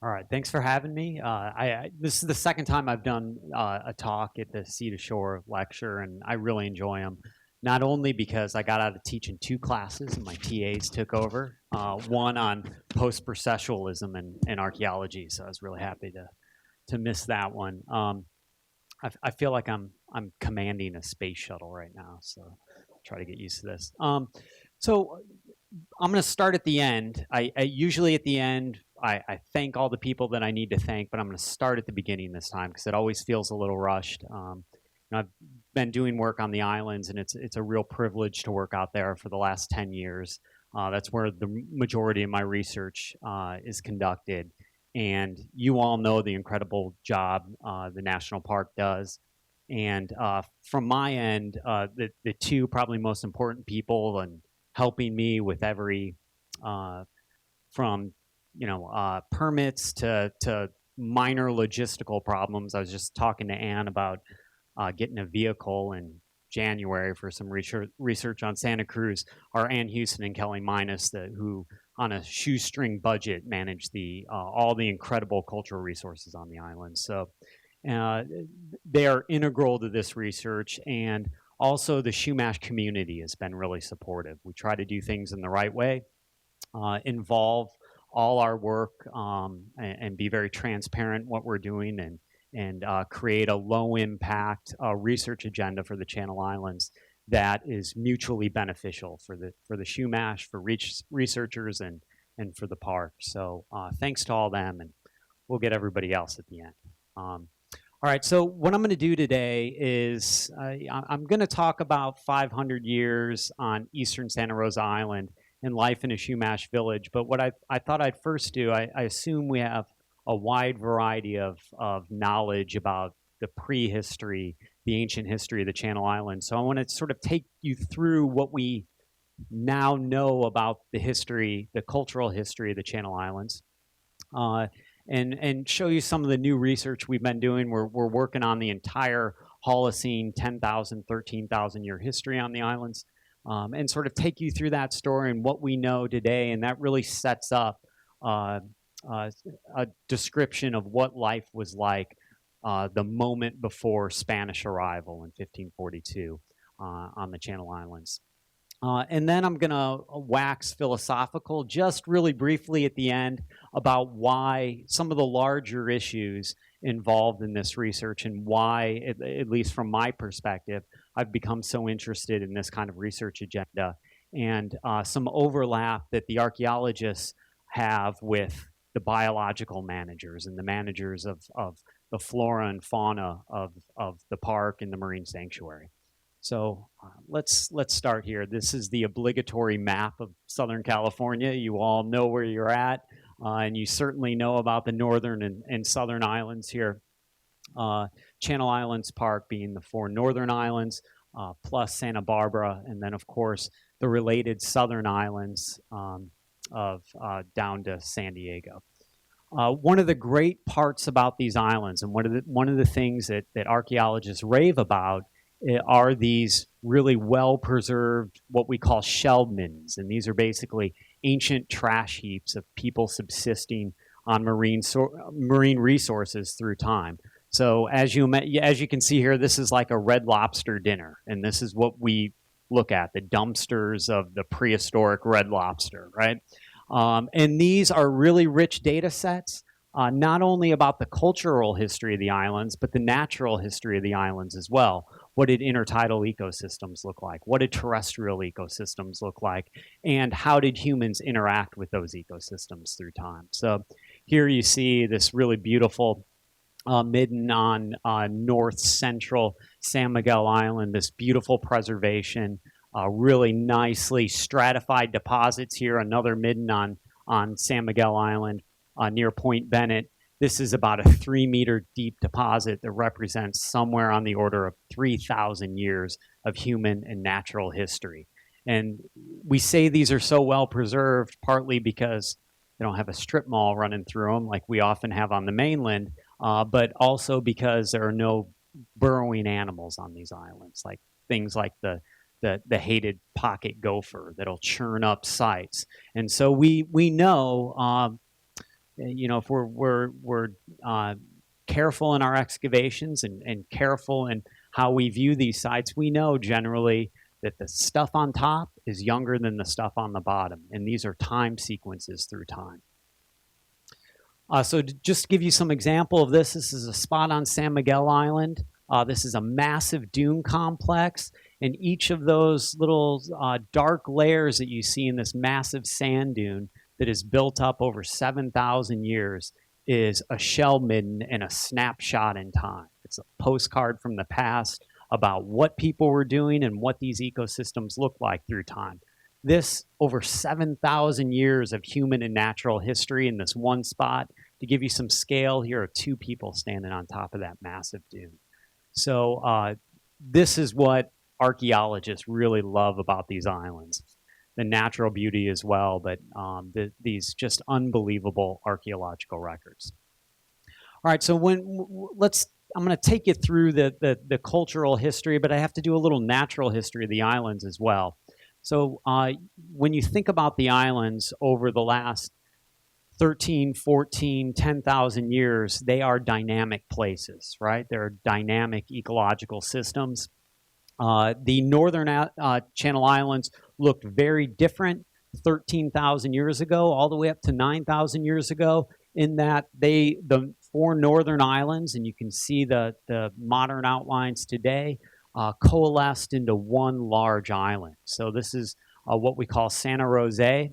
All right, thanks for having me. This is the second time I've done a talk at the Sea to Shore lecture, and I really enjoy them. Not only because I got out of teaching two classes and my TAs took over, one on post-processualism and archaeology, so I was really happy to miss that one. I feel like I'm commanding a space shuttle right now, so I'll try to get used to this. So I'm going to start at the end. I usually at the end I thank all the people that I need to thank, but I'm going to start at the beginning this time because it always feels a little rushed. I've been doing work on the islands, and it's a real privilege to work out there for the last 10 years. That's where the majority of my research is conducted. And you all know the incredible job the national park does. And from my end, the two probably most important people and helping me with every from permits to minor logistical problems. I was just talking to Ann about getting a vehicle in January for some research on Santa Cruz. Are Ann Houston and Kelly Minus, who on a shoestring budget manage all the incredible cultural resources on the island. So they are integral to this research, and also the Chumash community has been really supportive. We try to do things in the right way, involve all our work, and be very transparent in what we're doing, and create a low impact research agenda for the Channel Islands that is mutually beneficial for the Chumash, for researchers, and for the park. So thanks to all them, and we'll get everybody else at the end. All right, so what I'm going to do today is I'm going to talk about 500 years on eastern Santa Rosa Island and life in a Chumash village. But what I thought I'd first do, I assume we have a wide variety of knowledge about the prehistory, the ancient history of the Channel Islands. So I want to sort of take you through what we now know about the history, the cultural history of the Channel Islands. And show you some of the new research we've been doing. We're working on the entire Holocene 10,000, 13,000 year history on the islands, and sort of take you through that story and what we know today. And that really sets up a description of what life was like the moment before Spanish arrival in 1542 on the Channel Islands. And then I'm going to wax philosophical just really briefly at the end about why some of the larger issues involved in this research and why, at least from my perspective, I've become so interested in this kind of research agenda, and some overlap that the archaeologists have with the biological managers and the managers of the flora and fauna of the park and the marine sanctuary. So let's start here. This is the obligatory map of Southern California. You all know where you're at, and you certainly know about the northern and southern islands here. Channel Islands Park being the four northern islands, plus Santa Barbara, and then of course the related southern islands of down to San Diego. One of the great parts about these islands, and one of the things that archaeologists rave about, are these really well-preserved, what we call shell middens. And these are basically ancient trash heaps of people subsisting on marine resources through time. So as you can see here, this is like a Red Lobster dinner. And this is what we look at, the dumpsters of the prehistoric Red Lobster, right? And these are really rich data sets, not only about the cultural history of the islands, but the natural history of the islands as well. What did intertidal ecosystems look like? What did terrestrial ecosystems look like? And how did humans interact with those ecosystems through time? So here you see this really beautiful midden on north central San Miguel Island, this beautiful preservation, really nicely stratified deposits here, another midden on San Miguel Island near Point Bennett. This is about a 3-meter deep deposit that represents somewhere on the order of 3,000 years of human and natural history. And we say these are so well preserved partly because they don't have a strip mall running through them like we often have on the mainland, but also because there are no burrowing animals on these islands, like things like the hated pocket gopher that'll churn up sites. And so we know if we're careful in our excavations and careful in how we view these sites, we know generally that the stuff on top is younger than the stuff on the bottom, and these are time sequences through time. So to just give you some example of this, this is a spot on San Miguel Island. This is a massive dune complex, and each of those little dark layers that you see in this massive sand dune that is built up over 7,000 years is a shell midden and a snapshot in time. It's a postcard from the past about what people were doing and what these ecosystems look like through time. This over 7,000 years of human and natural history in this one spot. To give you some scale, here are 2 people standing on top of that massive dune. So this is what archaeologists really love about these islands. The natural beauty as well, but these just unbelievable archaeological records. All right, so I'm going to take you through the cultural history, but I have to do a little natural history of the islands as well. So when you think about the islands over the last 13, 14, 10,000 years, they are dynamic places, right? They're dynamic ecological systems. The northern Channel Islands looked very different 13,000 years ago, all the way up to 9,000 years ago, in that the 4 northern islands, and you can see the modern outlines today, coalesced into one large island. So this is what we call Santa Rosa,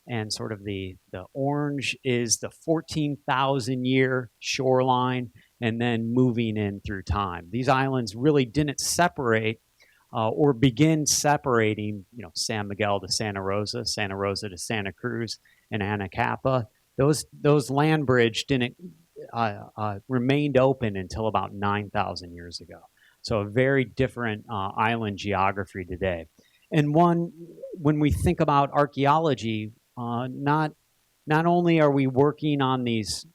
and sort of the orange is the 14,000 year shoreline, and then moving in through time. These islands really didn't separate or begin separating, San Miguel to Santa Rosa to Santa Cruz, and Anacapa. Those land bridge didn't remained open until about 9,000 years ago. So a very different island geography today. And when we think about archaeology, not only are we working on these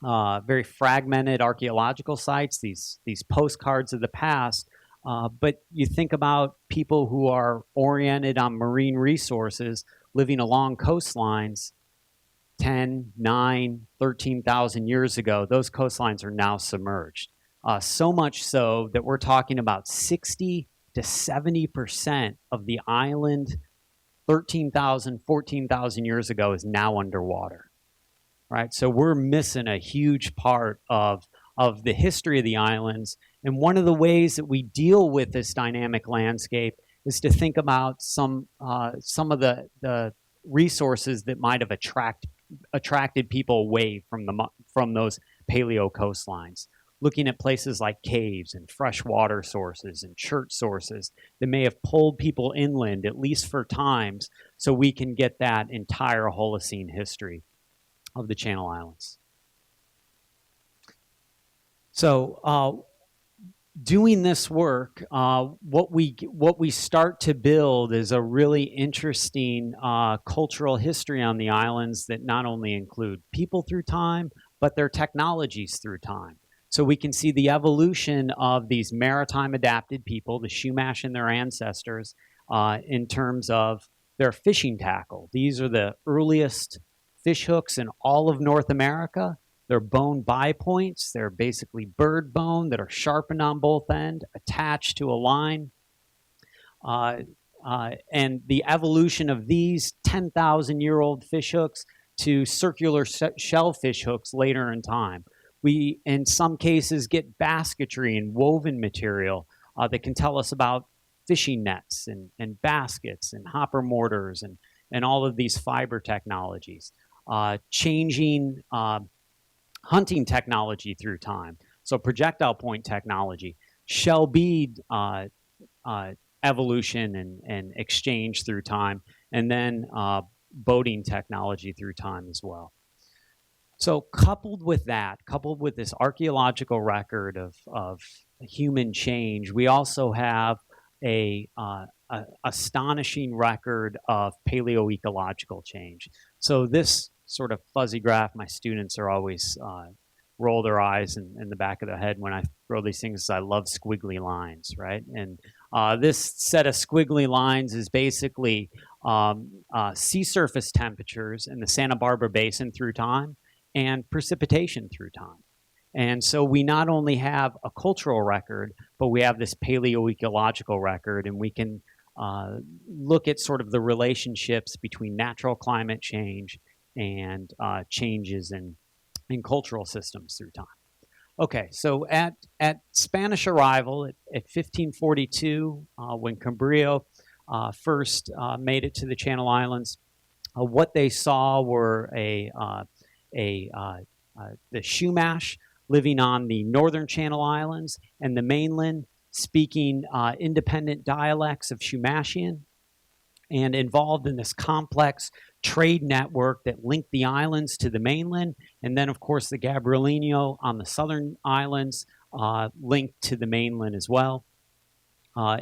very fragmented archaeological sites, these postcards of the past, but you think about people who are oriented on marine resources living along coastlines 10, 9, 13,000 years ago. Those coastlines are now submerged. So much so that we're talking about 60 to 70% of the island 13,000, 14,000 years ago is now underwater, right? So we're missing a huge part of the history of the islands. And one of the ways that we deal with this dynamic landscape is to think about some of the resources that might have attracted people away from those paleo coastlines. Looking at places like caves and freshwater sources and chert sources that may have pulled people inland, at least for times, so we can get that entire Holocene history of the Channel Islands. So doing this work, what we start to build is a really interesting cultural history on the islands that not only include people through time, but their technologies through time. So we can see the evolution of these maritime adapted people, the Chumash and their ancestors, in terms of their fishing tackle. These are the earliest fish hooks in all of North America. They're bone bipoints. They're basically bird bone that are sharpened on both ends, attached to a line. And the evolution of these 10,000-year-old fish hooks to circular shellfish hooks later in time. We, in some cases, get basketry and woven material that can tell us about fishing nets and baskets and hopper mortars and all of these fiber technologies. Changing hunting technology through time. So projectile point technology, shell bead evolution and exchange through time, and then boating technology through time as well. So coupled with this archaeological record of human change, we also have a astonishing record of paleoecological change. So this sort of fuzzy graph, my students are always roll their eyes in the back of their head when I throw these things. I love squiggly lines, right? And this set of squiggly lines is basically sea surface temperatures in the Santa Barbara Basin through time, and precipitation through time. And so we not only have a cultural record, but we have this paleoecological record, and we can look at sort of the relationships between natural climate change and changes in cultural systems through time. Okay, so at Spanish arrival at 1542, when Cabrillo first made it to the Channel Islands, what they saw were the Chumash living on the northern Channel Islands and the mainland, speaking independent dialects of Chumashian, and involved in this complex trade network that linked the islands to the mainland. And then, of course, the Gabrielino on the southern islands linked to the mainland as well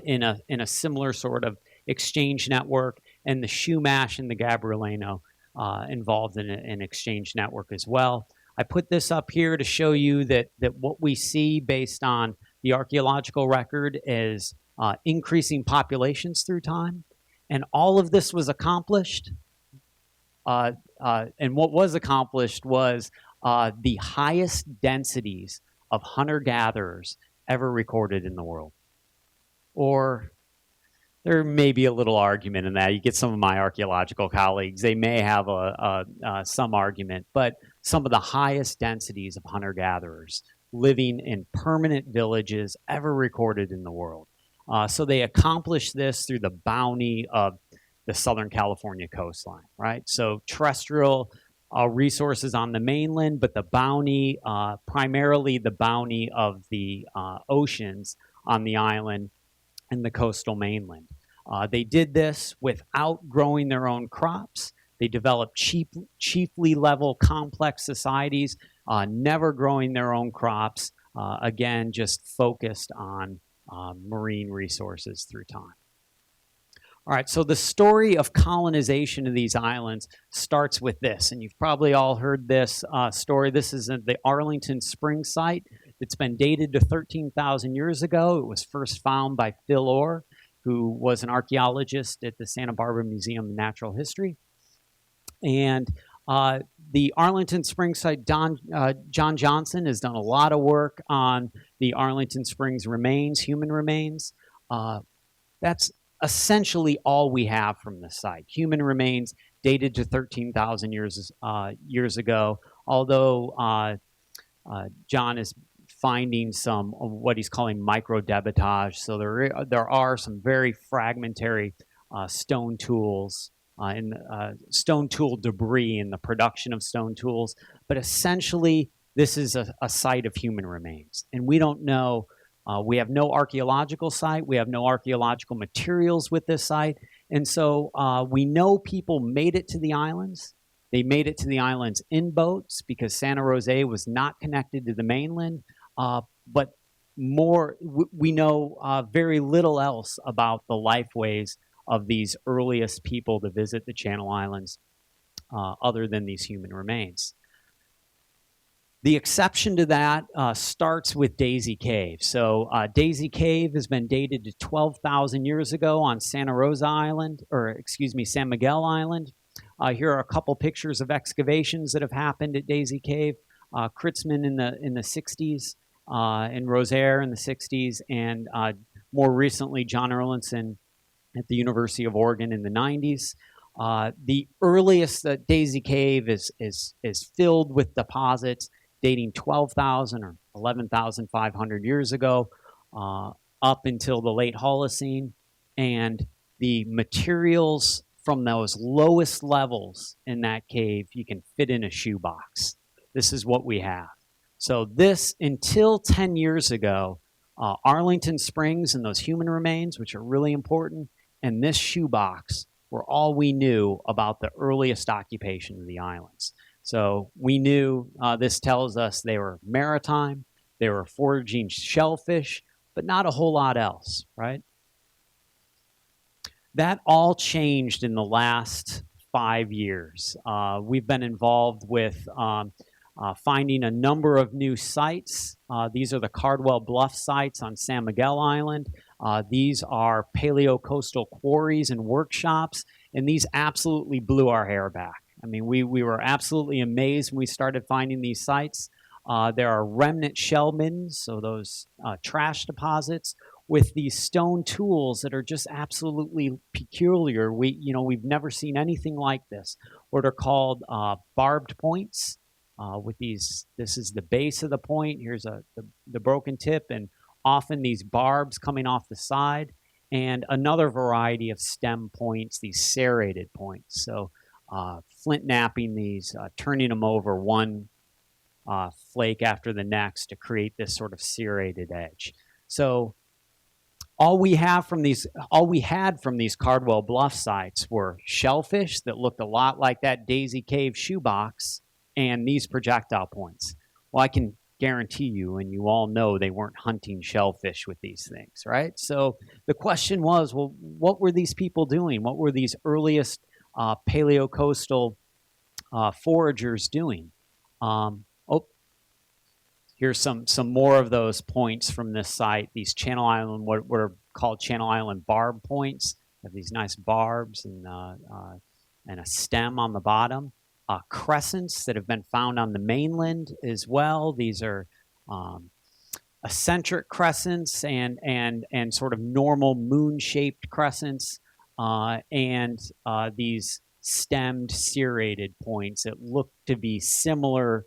in a similar sort of exchange network. And the Chumash and the Gabrielino involved in an exchange network as well. I put this up here to show you that what we see based on the archaeological record is increasing populations through time. And all of this was accomplished. And what was accomplished was the highest densities of hunter-gatherers ever recorded in the world. Or there may be a little argument in that. You get some of my archaeological colleagues, they may have some argument, but some of the highest densities of hunter-gatherers living in permanent villages ever recorded in the world. So they accomplished this through the bounty of the Southern California coastline, right? So terrestrial resources on the mainland, but the bounty, primarily the bounty of the oceans on the island and the coastal mainland. They did this without growing their own crops. They developed chiefly level complex societies, never growing their own crops, again, just focused on marine resources through time. All right, so the story of colonization of these islands starts with this, and you've probably all heard this story. This is the Arlington Springs site. It's been dated to 13,000 years ago. It was first found by Phil Orr, who was an archaeologist at the Santa Barbara Museum of Natural History. And the Arlington Springs site, John Johnson has done a lot of work on the Arlington Springs remains, human remains. That's essentially all we have from the site. Human remains dated to 13,000 years ago, although John is finding some of what he's calling microdebitage. So there are some very fragmentary stone tools stone tool debris in the production of stone tools. But essentially, this is a site of human remains. And we don't know, we have no archaeological site, we have no archaeological materials with this site. And so we know people made it to the islands. They made it to the islands in boats because Santa Rosa was not connected to the mainland. But we know very little else about the lifeways of these earliest people to visit the Channel Islands other than these human remains. The exception to that starts with Daisy Cave. So Daisy Cave has been dated to 12,000 years ago on Santa Rosa Island, or excuse me, San Miguel Island. Here are a couple pictures of excavations that have happened at Daisy Cave. Kritzman in the 60s, and Rosaire in the 60s, and more recently John Erlandson at the University of Oregon in the 90s. The earliest Daisy Cave is filled with deposits dating 12,000 or 11,500 years ago up until the late Holocene. And the materials from those lowest levels in that cave, you can fit in a shoebox. This is what we have. So this, until 10 years ago, Arlington Springs and those human remains, which are really important, and this shoebox were all we knew about the earliest occupation of the islands. So we knew, this tells us they were maritime, they were foraging shellfish, but not a whole lot else, right? That all changed in the last 5 years. We've been involved with finding a number of new sites. These are the Cardwell Bluff sites on San Miguel Island. These are paleocoastal quarries and workshops And these absolutely blew our hair back. I mean, we were absolutely amazed when we started finding these sites. There are remnant shell middens, so those trash deposits with these stone tools that are just absolutely peculiar. We've never seen anything like this. What are called barbed points. With these, this is the base of the point. Here's the broken tip, and often these barbs coming off the side, and another variety of stem points, these serrated points. So flint knapping these, turning them over one flake after the next to create this sort of serrated edge. So all we had from these Cardwell Bluff sites were shellfish that looked a lot like that Daisy Cave shoebox and these projectile points. Well, I can guarantee you, and you all know, they weren't hunting shellfish with these things, right? So the question was, well, what were these people doing? What were these earliest paleocoastal foragers doing? Here's some more of those points from this site. These Channel Island, what are called Channel Island barb points, have these nice barbs and a stem on the bottom. Crescents that have been found on the mainland as well. These are eccentric crescents and sort of normal moon-shaped crescents, and these stemmed serrated points that look to be similar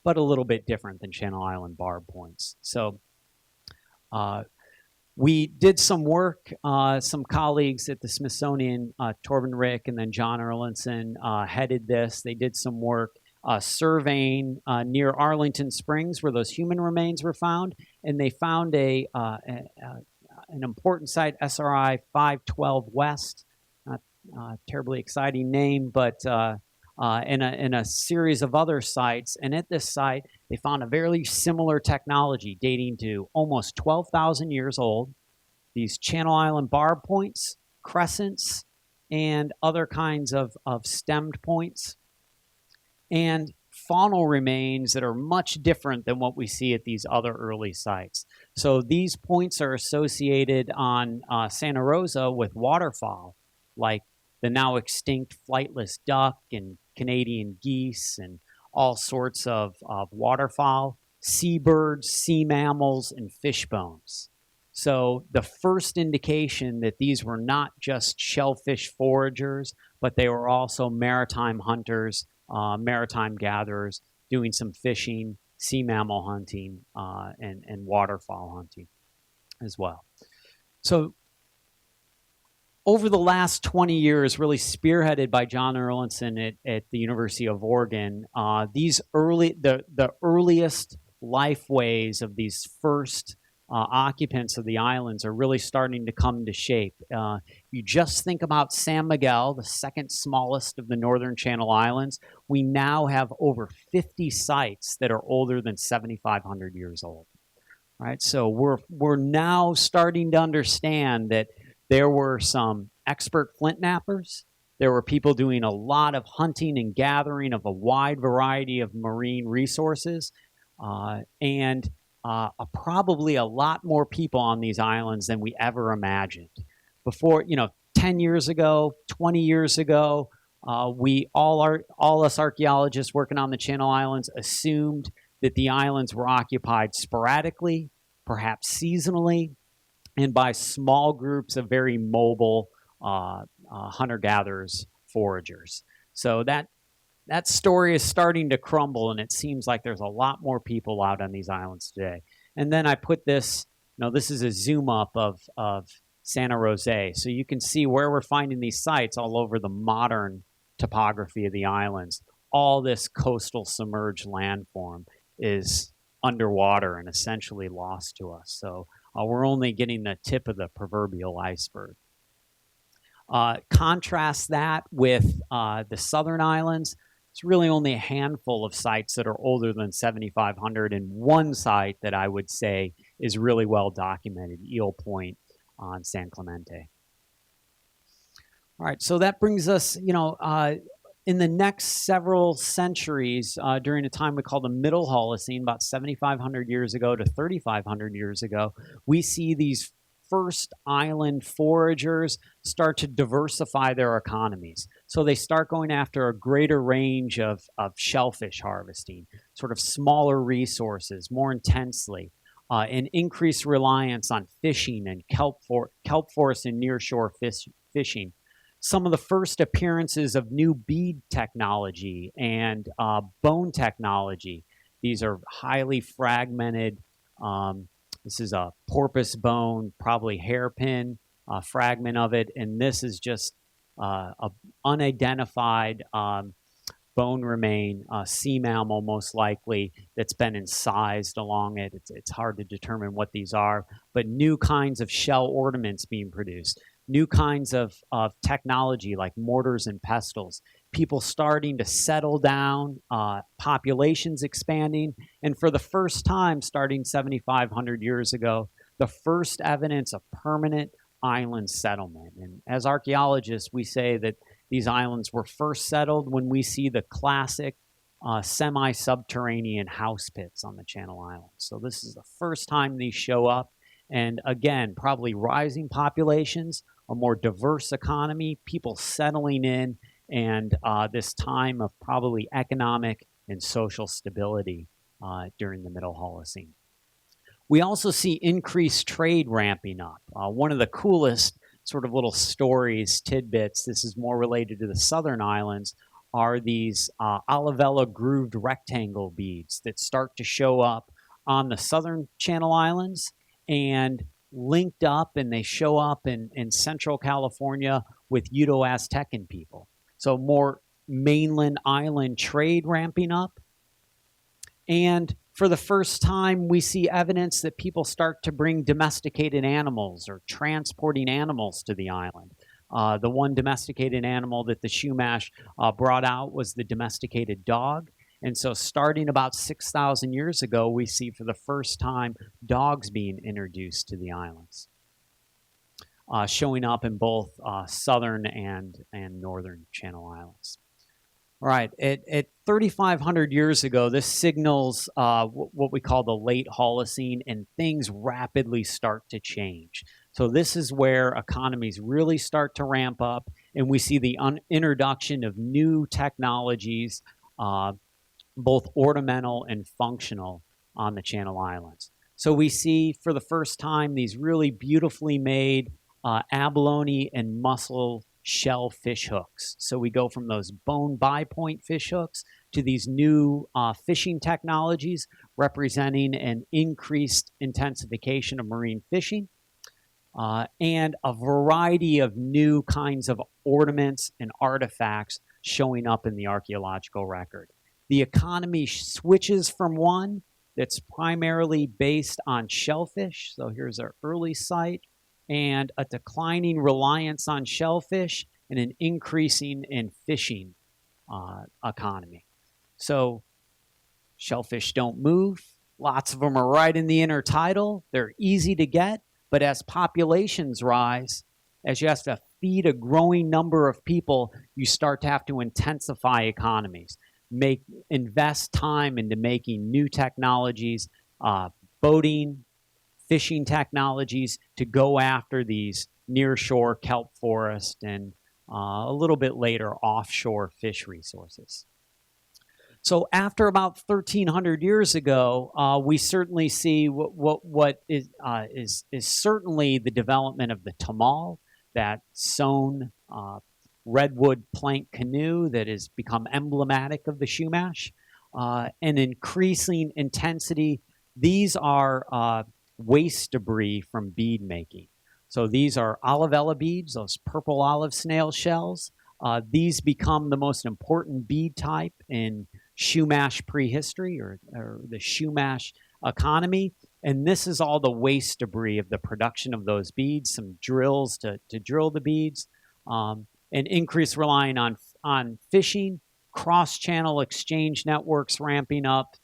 but a little bit different than Channel Island barb points. So we did some work, some colleagues at the Smithsonian, Torben Rick and then John Erlandson headed this. They did some work surveying near Arlington Springs where those human remains were found, and they found an important site, SRI 512 West, not terribly exciting name, but in a series of other sites. And at this site, they found a very similar technology dating to almost 12,000 years old. These Channel Island barb points, crescents, and other kinds of stemmed points. And faunal remains that are much different than what we see at these other early sites. So these points are associated on Santa Rosa with waterfowl, like the now extinct flightless duck and Canadian geese and all sorts of waterfowl, seabirds, sea mammals, and fish bones. So the first indication that these were not just shellfish foragers, but they were also maritime hunters, maritime gatherers, doing some fishing, sea mammal hunting, and waterfowl hunting as well. So over the last 20 years, really spearheaded by John Erlandson at the University of Oregon, the earliest lifeways of these first occupants of the islands are really starting to come to shape. You just think about San Miguel, the second smallest of the northern Channel Islands. We now have over 50 sites that are older than 7,500 years old. Right, so we're now starting to understand that there were some expert flint knappers. There were people doing a lot of hunting and gathering of a wide variety of marine resources, and probably a lot more people on these islands than we ever imagined. Before, 10 years ago, 20 years ago, all us archaeologists working on the Channel Islands assumed that the islands were occupied sporadically, perhaps seasonally, and by small groups of very mobile hunter-gatherers, foragers. So that story is starting to crumble, and it seems like there's a lot more people out on these islands today. And then I put this, this is a zoom up of Santa Rosa. So you can see where we're finding these sites all over the modern topography of the islands. All this coastal submerged landform is underwater and essentially lost to us. So we're only getting the tip of the proverbial iceberg. Contrast that with the southern islands. It's really only a handful of sites that are older than 7,500, and one site that I would say is really well documented, Eel Point on San Clemente. All right, so that brings us, in the next several centuries, during a time we call the Middle Holocene, about 7,500 years ago to 3,500 years ago, we see these first island foragers start to diversify their economies. So they start going after a greater range of shellfish harvesting, sort of smaller resources, more intensely, and increased reliance on fishing and kelp forest and nearshore fishing. Some of the first appearances of new bead technology and bone technology. These are highly fragmented. This is a porpoise bone, probably hairpin fragment of it, and this is just an unidentified bone remain, sea mammal most likely, that's been incised along it. It's hard to determine what these are, but new kinds of shell ornaments being produced, new kinds of technology like mortars and pestles, people starting to settle down, populations expanding, and for the first time, starting 7,500 years ago, the first evidence of permanent island settlement. And as archaeologists, we say that these islands were first settled when we see the classic semi-subterranean house pits on the Channel Islands. So this is the first time these show up. And again, probably rising populations, a more diverse economy, people settling in, and this time of probably economic and social stability during the Middle Holocene. We also see increased trade ramping up. One of the coolest sort of little stories, tidbits, this is more related to the southern islands, are these Olivella grooved rectangle beads that start to show up on the southern Channel Islands and linked up, and they show up in central California with Uto-Aztecan people. So more mainland island trade ramping up. And for the first time, we see evidence that people start to bring domesticated animals or transporting animals to the island. The one domesticated animal that the Chumash brought out was the domesticated dog. And so starting about 6,000 years ago, we see for the first time dogs being introduced to the islands, showing up in both southern and northern Channel Islands. All right, at 3,500 years ago, this signals what we call the late Holocene, and things rapidly start to change. So this is where economies really start to ramp up, and we see the introduction of new technologies, both ornamental and functional, on the Channel Islands. So we see for the first time these really beautifully made abalone and mussel shell fish hooks. So we go from those bone bipoint fish hooks to these new fishing technologies representing an increased intensification of marine fishing, and a variety of new kinds of ornaments and artifacts showing up in the archaeological record. The economy switches from one that's primarily based on shellfish. So here's our early site, and a declining reliance on shellfish and an increasing in fishing economy. So shellfish don't move. Lots of them are right in the intertidal. They're easy to get, but as populations rise, as you have to feed a growing number of people, you start to have to intensify economies, invest time into making new technologies, boating, fishing technologies to go after these nearshore kelp forest and a little bit later offshore fish resources. So after about 1,300 years ago, we certainly see what is certainly the development of the tamal, that sewn redwood plank canoe that has become emblematic of the Chumash, and increasing intensity. These are waste debris from bead making. So these are olivella beads, those purple olive snail shells. These become the most important bead type in Chumash prehistory, or the Chumash economy. And this is all the waste debris of the production of those beads, some drills to drill the beads, and increased relying on fishing, cross-channel exchange networks ramping up.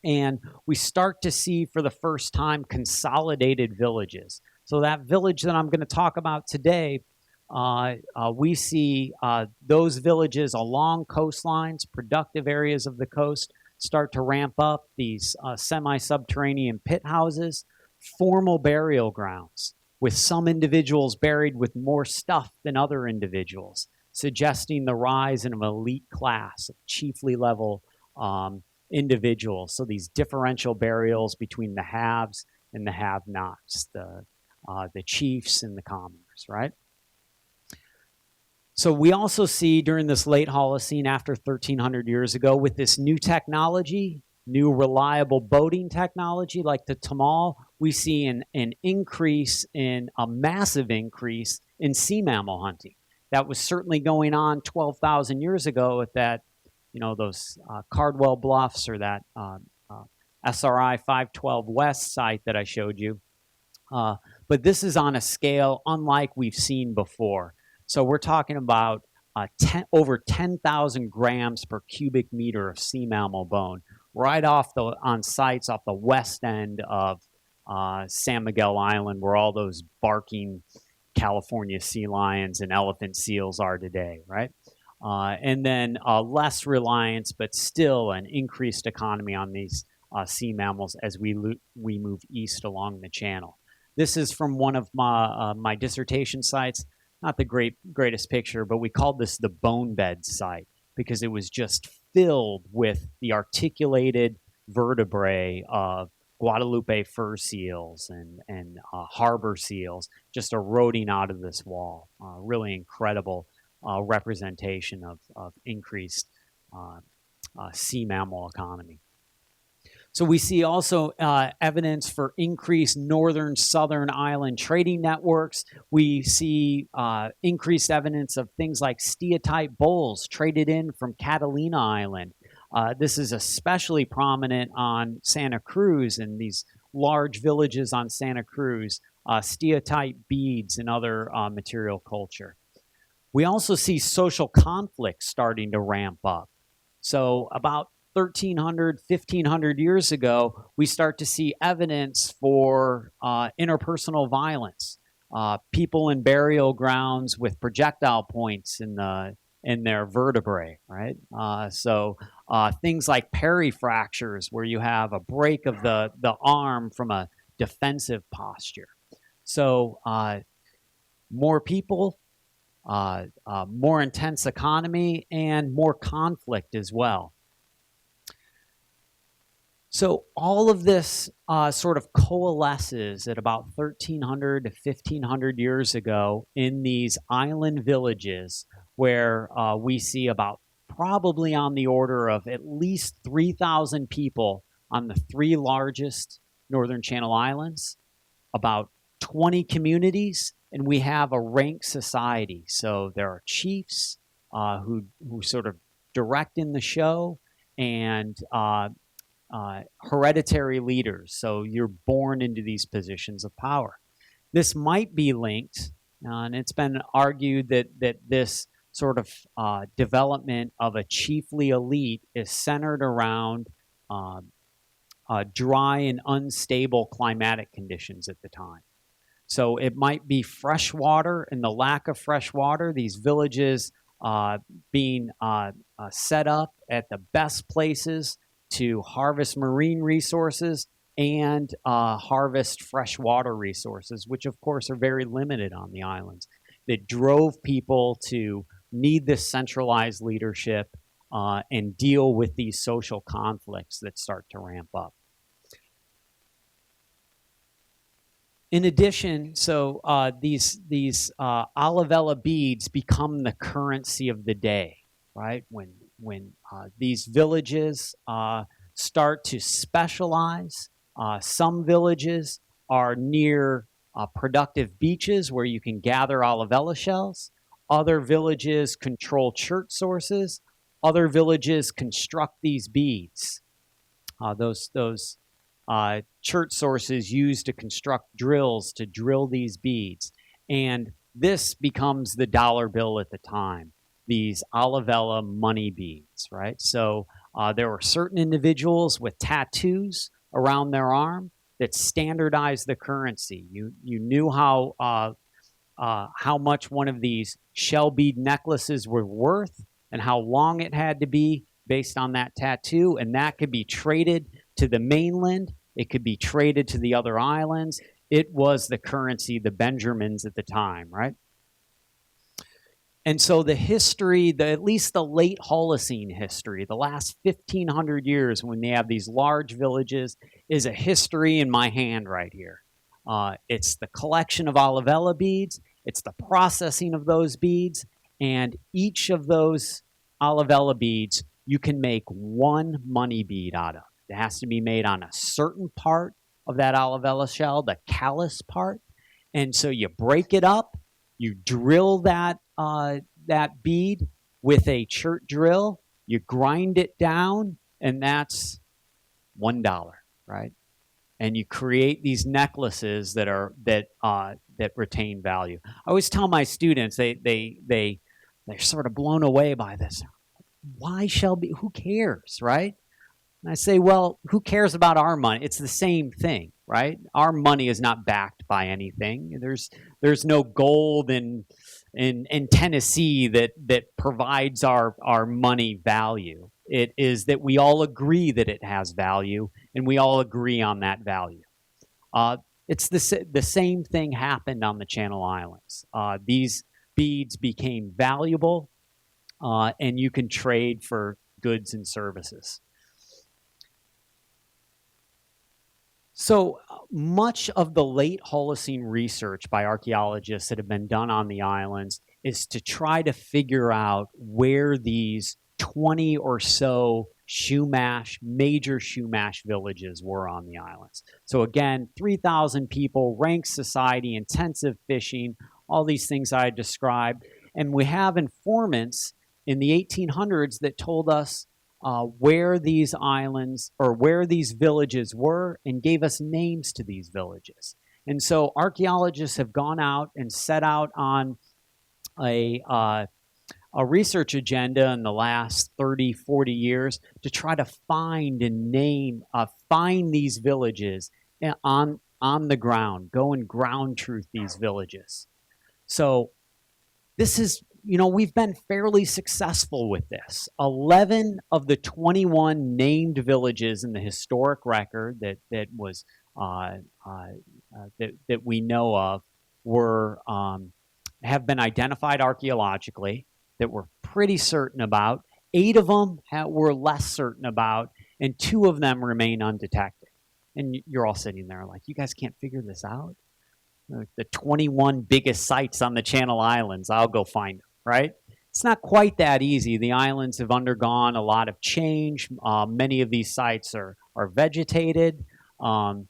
And we start to see for the first time consolidated villages. So that village that I'm going to talk about today, we see those villages along coastlines, productive areas of the coast, start to ramp up, these semi-subterranean pit houses, formal burial grounds with some individuals buried with more stuff than other individuals, suggesting the rise in an elite class of chiefly level individuals. So these differential burials between the haves and the have-nots, the chiefs and the commoners, right? So we also see during this late Holocene, after 1,300 years ago, with this new technology, new reliable boating technology like the tamal, we see an increase in a massive increase in sea mammal hunting. That was certainly going on 12,000 years ago at that, those Cardwell Bluffs or that SRI 512 West site that I showed you. But this is on a scale unlike we've seen before. So we're talking about over 10,000 grams per cubic meter of sea mammal bone, right on sites off the west end of San Miguel Island, where all those barking California sea lions and elephant seals are today, right? And then less reliance, but still an increased economy on these sea mammals as we move east along the channel. This is from one of my dissertation sites. Not the greatest picture, but we called this the bone bed site because it was just filled with the articulated vertebrae of Guadalupe fur seals and harbor seals just eroding out of this wall. Really incredible representation of increased sea mammal economy. So we see also evidence for increased northern-southern island trading networks. We see increased evidence of things like steatite bulls traded in from Catalina Island. This is especially prominent on Santa Cruz and these large villages on Santa Cruz, steatite beads and other material culture. We also see social conflict starting to ramp up. So about 1,300, 1,500 years ago, we start to see evidence for interpersonal violence. People in burial grounds with projectile points in their vertebrae, right? So things like perifractures, where you have a break of the arm from a defensive posture. So more people, more intense economy, and more conflict as well. So all of this sort of coalesces at about 1,300 to 1,500 years ago in these island villages where we see about probably on the order of at least 3,000 people on the 3 largest Northern Channel Islands, about 20 communities, and we have a ranked society. So there are chiefs who sort of direct in the show, and hereditary leaders. So you're born into these positions of power. This might be linked, and it's been argued that this sort of development of a chiefly elite is centered around dry and unstable climatic conditions at the time. So it might be fresh water and the lack of fresh water, these villages being set up at the best places to harvest marine resources and harvest freshwater resources, which of course are very limited on the islands, that drove people to need this centralized leadership and deal with these social conflicts that start to ramp up. In addition, so these olivella beads become the currency of the day, right? When these villages start to specialize, some villages are near productive beaches where you can gather olivella shells. Other villages control chert sources. Other villages construct these beads. Those chert sources used to construct drills to drill these beads. And this becomes the dollar bill at the time, these olivella money beads, right? So there were certain individuals with tattoos around their arm that standardized the currency. You knew how much one of these shell bead necklaces were worth and how long it had to be based on that tattoo, and that could be traded to the mainland. It could be traded to the other islands. It was the currency, the Benjamins at the time, right? And so the history, at least the late Holocene history, the last 1,500 years when they have these large villages, is a history in my hand right here. It's the collection of Olivella beads, it's the processing of those beads, and each of those Olivella beads you can make one money bead out of. It has to be made on a certain part of that Olivella shell, the callus part. And so you break it up, you drill that bead with a chert drill, you grind it down, and that's $1, right? And you create these necklaces that retain value. I always tell my students they're sort of blown away by this. Why Shelby? Who cares, right? And I say, well, who cares about our money? It's the same thing, right? Our money is not backed by anything. There's no gold in Tennessee that provides our money value. It is that we all agree that it has value, and we all agree on that value. It's the same thing happened on the Channel Islands. These beads became valuable, and you can trade for goods and services. So much of the late Holocene research by archaeologists that have been done on the islands is to try to figure out where these 20 or so major Chumash villages were on the islands. So again, 3,000 people, ranked society, intensive fishing, all these things I described. And we have informants in the 1800s that told us where these islands or where these villages were and gave us names to these villages. And so archaeologists have gone out and set out on a research agenda in the last 30, 40 years to try to find and find these villages on the ground, go and ground truth these villages. So this is, we've been fairly successful with this. 11 of the 21 named villages in the historic record that we know of have been identified archaeologically, that we're pretty certain about. 8 of them we're less certain about, and 2 of them remain undetected. And you're all sitting there like, you guys can't figure this out? The 21 biggest sites on the Channel Islands, I'll go find them, right? It's not quite that easy. The islands have undergone a lot of change. Many of these sites are vegetated, and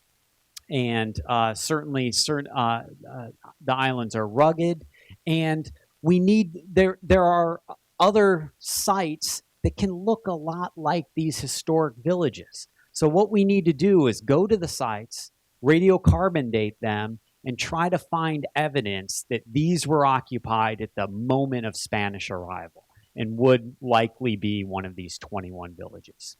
certainly the islands are rugged. And there are other sites that can look a lot like these historic villages. So what we need to do is go to the sites, radiocarbon date them, and try to find evidence that these were occupied at the moment of Spanish arrival and would likely be one of these 21 villages.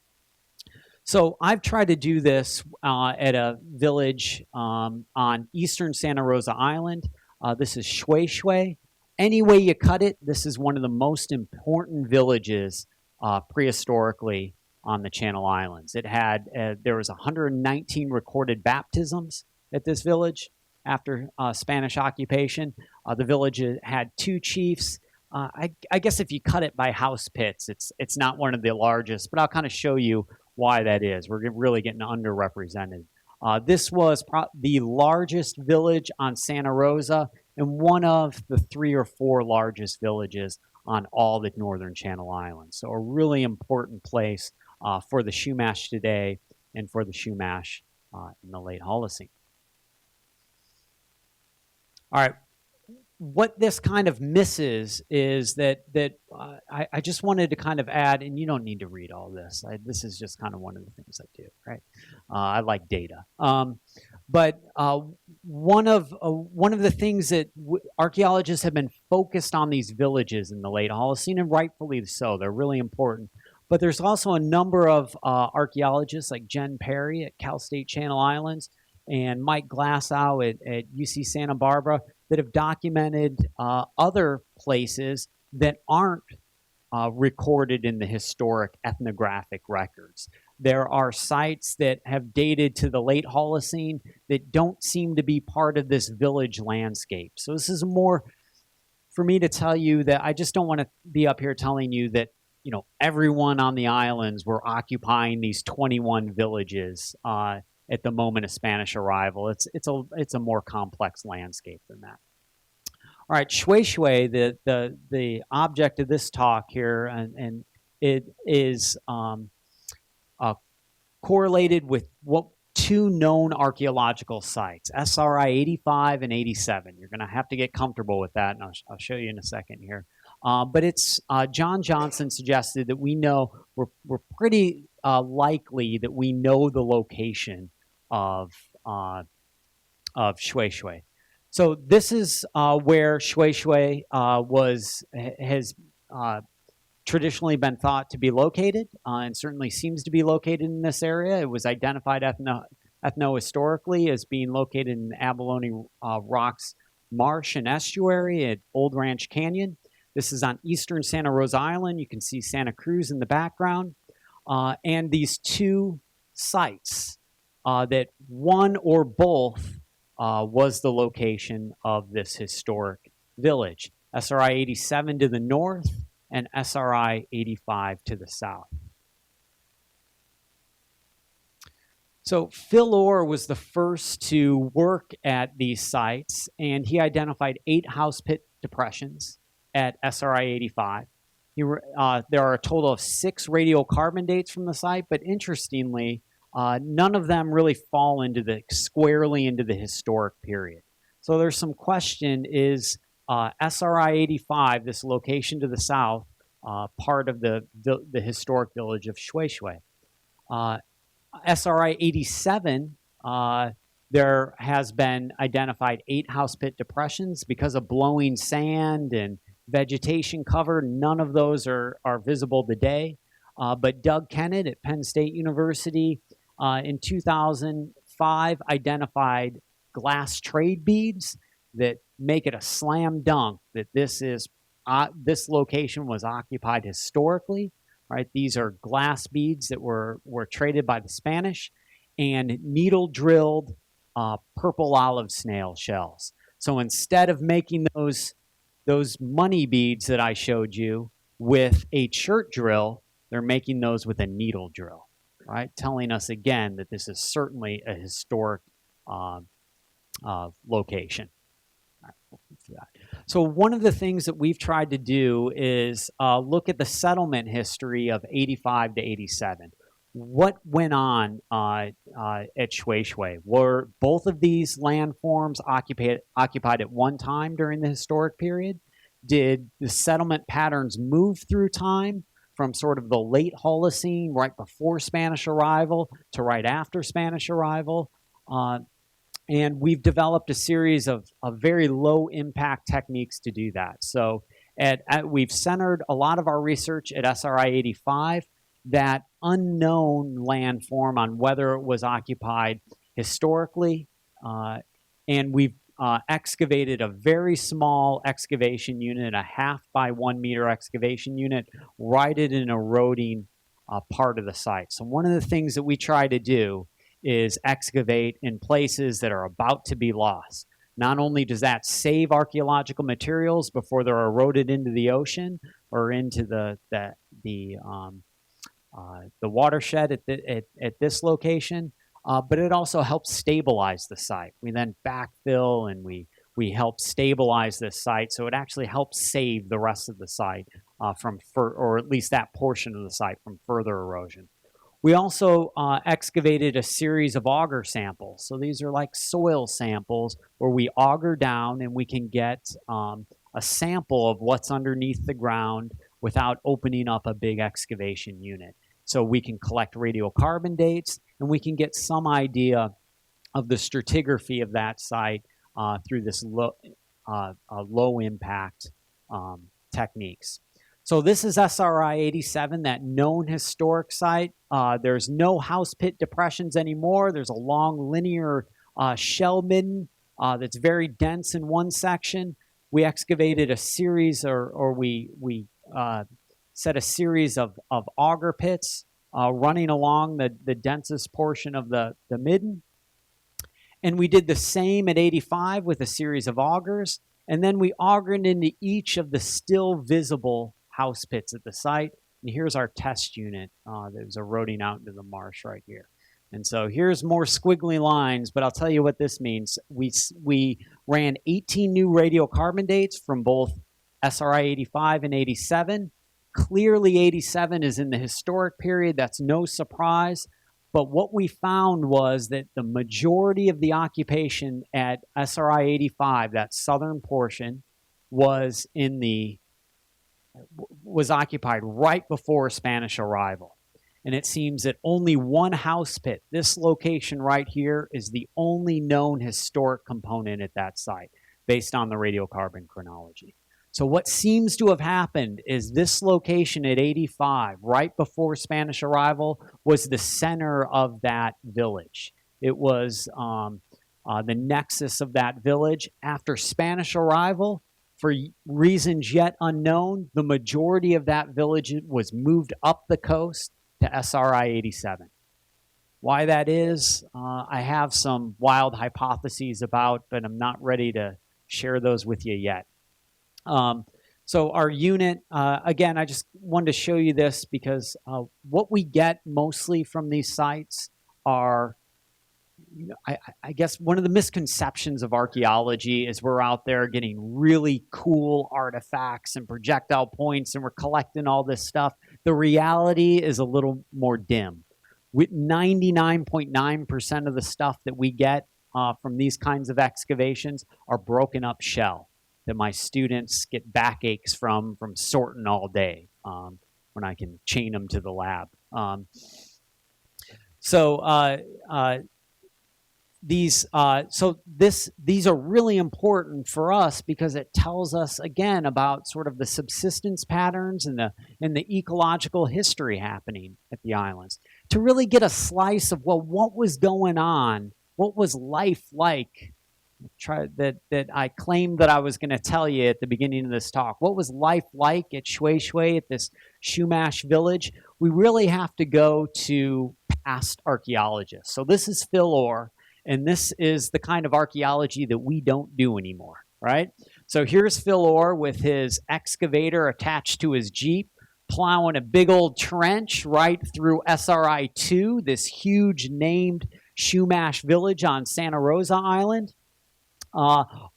So I've tried to do this at a village on eastern Santa Rosa Island. This is Shweshway. Any way you cut it, this is one of the most important villages prehistorically on the Channel Islands. There was 119 recorded baptisms at this village after Spanish occupation. The village had 2 chiefs. I guess if you cut it by house pits, it's not one of the largest, but I'll kind of show you why that is. We're really getting underrepresented. This was the largest village on Santa Rosa and one of the 3 or 4 largest villages on all the northern Channel Islands. So a really important place for the Chumash today and for the Chumash in the late Holocene. All right, what this kind of misses is that I just wanted to kind of add, and you don't need to read all this. This is just kind of one of the things I do, right? I like data. But one of the things that archaeologists have been focused on these villages in the late Holocene, and rightfully so, they're really important. But there's also a number of archaeologists like Jen Perry at Cal State Channel Islands and Mike Glassow at UC Santa Barbara that have documented other places that aren't recorded in the historic ethnographic records There are sites that have dated to the late Holocene that don't seem to be part of this village landscape. So this is more for me to tell you that I just don't want to be up here telling you that, you know, everyone on the islands were occupying these 21 villages at the moment of Spanish arrival. It's a more complex landscape than that. All right, Shweshway, the object of this talk here, and it is correlated with what two known archaeological sites, SRI 85 and 87. You're going to have to get comfortable with that, and I'll show you in a second here. But it's John Johnson suggested that we know we're pretty likely that we know the location of Shweshway. So this is where Shweshway has traditionally been thought to be located, and certainly seems to be located in this area. It was identified ethno-historically as being located in Abalone Rocks Marsh and Estuary at Old Ranch Canyon. This is on eastern Santa Rosa Island. You can see Santa Cruz in the background. And these two sites, that one or both was the location of this historic village. SRI 87 to the north and SRI 85 to the south. So Phil Orr was the first to work at these sites, and he identified 8 house pit depressions at SRI 85. There are a total of 6 radiocarbon dates from the site, but interestingly, none of them really fall squarely into the historic period. So there's some question, is SRI 85, this location to the south, part of the historic village of Shweshway? SRI 87, there has been identified 8 house pit depressions. Because of blowing sand and vegetation cover, none of those are visible today. But Doug Kennett at Penn State University in 2005 identified glass trade beads that make it a slam dunk that this location was occupied historically. Right? These are glass beads that were traded by the Spanish, and needle drilled purple olive snail shells. So instead of making those money beads that I showed you with a chert drill, they're making those with a needle drill, right? Telling us again that this is certainly a historic location. So one of the things that we've tried to do is look at the settlement history of 85 to 87. What went on at Shweshway? Were both of these landforms occupied at one time during the historic period? Did the settlement patterns move through time from sort of the late Holocene, right before Spanish arrival, to right after Spanish arrival? And we've developed a series of very low impact techniques to do that. So we've centered a lot of our research at SRI 85, that unknown landform, on whether it was occupied historically. And we've excavated a very small excavation unit, a 1/2 by 1 meter excavation unit, right at an eroding part of the site. So one of the things that we try to do is excavate in places that are about to be lost. Not only does that save archaeological materials before they're eroded into the ocean or into the watershed at this location, but it also helps stabilize the site. We then backfill and we help stabilize this site, so it actually helps save the rest of the site or at least that portion of the site from further erosion. We also excavated a series of auger samples. So these are like soil samples where we auger down and we can get a sample of what's underneath the ground without opening up a big excavation unit. So we can collect radiocarbon dates, and we can get some idea of the stratigraphy of that site through this low impact techniques. So this is SRI 87, that known historic site. There's no house pit depressions anymore. There's a long linear shell midden that's very dense in one section. We excavated a series, or we set a series of auger pits running along the densest portion of the midden. And we did the same at 85 with a series of augers. And then we augered into each of the still visible house pits at the site. And here's our test unit that was eroding out into the marsh right here. And so here's more squiggly lines, but I'll tell you what this means. We ran 18 new radiocarbon dates from both SRI 85 and 87. Clearly 87 is in the historic period. That's no surprise. But what we found was that the majority of the occupation at SRI 85, that southern portion, was occupied right before Spanish arrival. And it seems that only one house pit, this location right here, is the only known historic component at that site based on the radiocarbon chronology. So what seems to have happened is this location at 85, right before Spanish arrival, was the center of that village. It was the nexus of that village. After Spanish arrival, for reasons yet unknown, the majority of that village was moved up the coast to SRI 87. Why that is, I have some wild hypotheses about, but I'm not ready to share those with you yet. So our unit, again, I just wanted to show you this because what we get mostly from these sites are, you know, I guess one of the misconceptions of archaeology is we're out there getting really cool artifacts and projectile points and we're collecting all this stuff. The reality is a little more dim. With 99.9% of the stuff that we get from these kinds of excavations are broken up shell that my students get backaches from sorting all day when I can chain them to the lab. These are really important for us because it tells us again about sort of the subsistence patterns and the ecological history happening at the islands to really get a slice of what was going on, what was life like. That I claimed that I was going to tell you at the beginning of this talk. What was life like at Shweshway, at this Chumash village? We really have to go to past archaeologists. So this is Phil Orr, and this is the kind of archaeology that we don't do anymore, right? So here's Phil Orr with his excavator attached to his Jeep, plowing a big old trench right through SRI 2, this huge named Chumash village on Santa Rosa Island.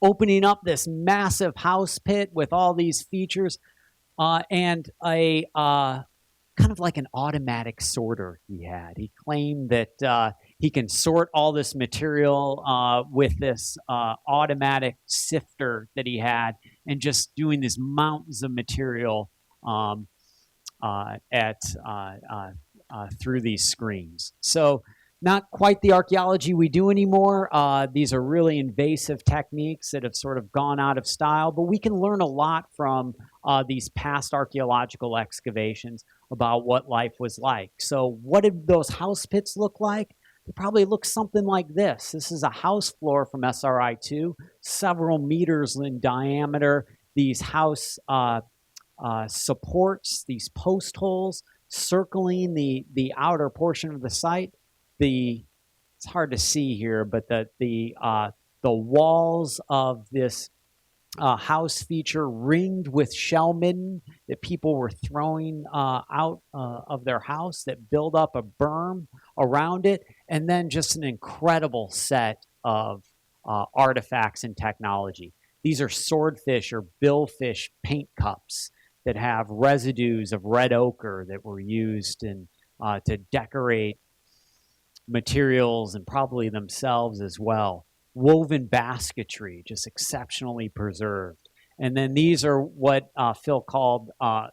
Opening up this massive house pit with all these features and a kind of like an automatic sorter he had. He claimed that he can sort all this material with this automatic sifter that he had and just doing these mountains of material through these screens. So not quite the archaeology we do anymore. These are really invasive techniques that have sort of gone out of style, but we can learn a lot from these past archaeological excavations about what life was like. So what did those house pits look like? They probably look something like this. This is a house floor from SRI 2, several meters in diameter. These house supports, these post holes circling the outer portion of the site. It's hard to see here, but the walls of this house feature ringed with shell midden that people were throwing out of their house that build up a berm around it, and then just an incredible set of artifacts and technology. These are swordfish or billfish paint cups that have residues of red ochre that were used to decorate materials and probably themselves as well. Woven basketry, just exceptionally preserved. And then these are what Phil called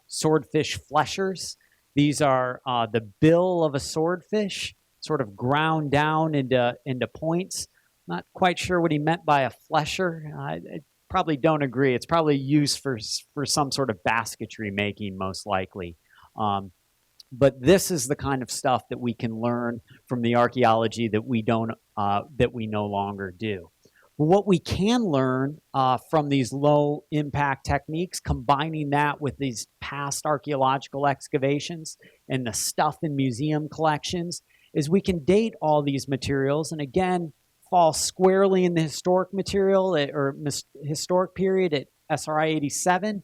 swordfish fleshers. These are the bill of a swordfish, sort of ground down into points. Not quite sure what he meant by a flesher. I probably don't agree. It's probably used for some sort of basketry making, most likely. But this is the kind of stuff that we can learn from the archaeology that we no longer do. What we can learn from these low impact techniques, combining that with these past archaeological excavations and the stuff in museum collections, is we can date all these materials and again fall squarely in the historic material or historic period at SRI 87,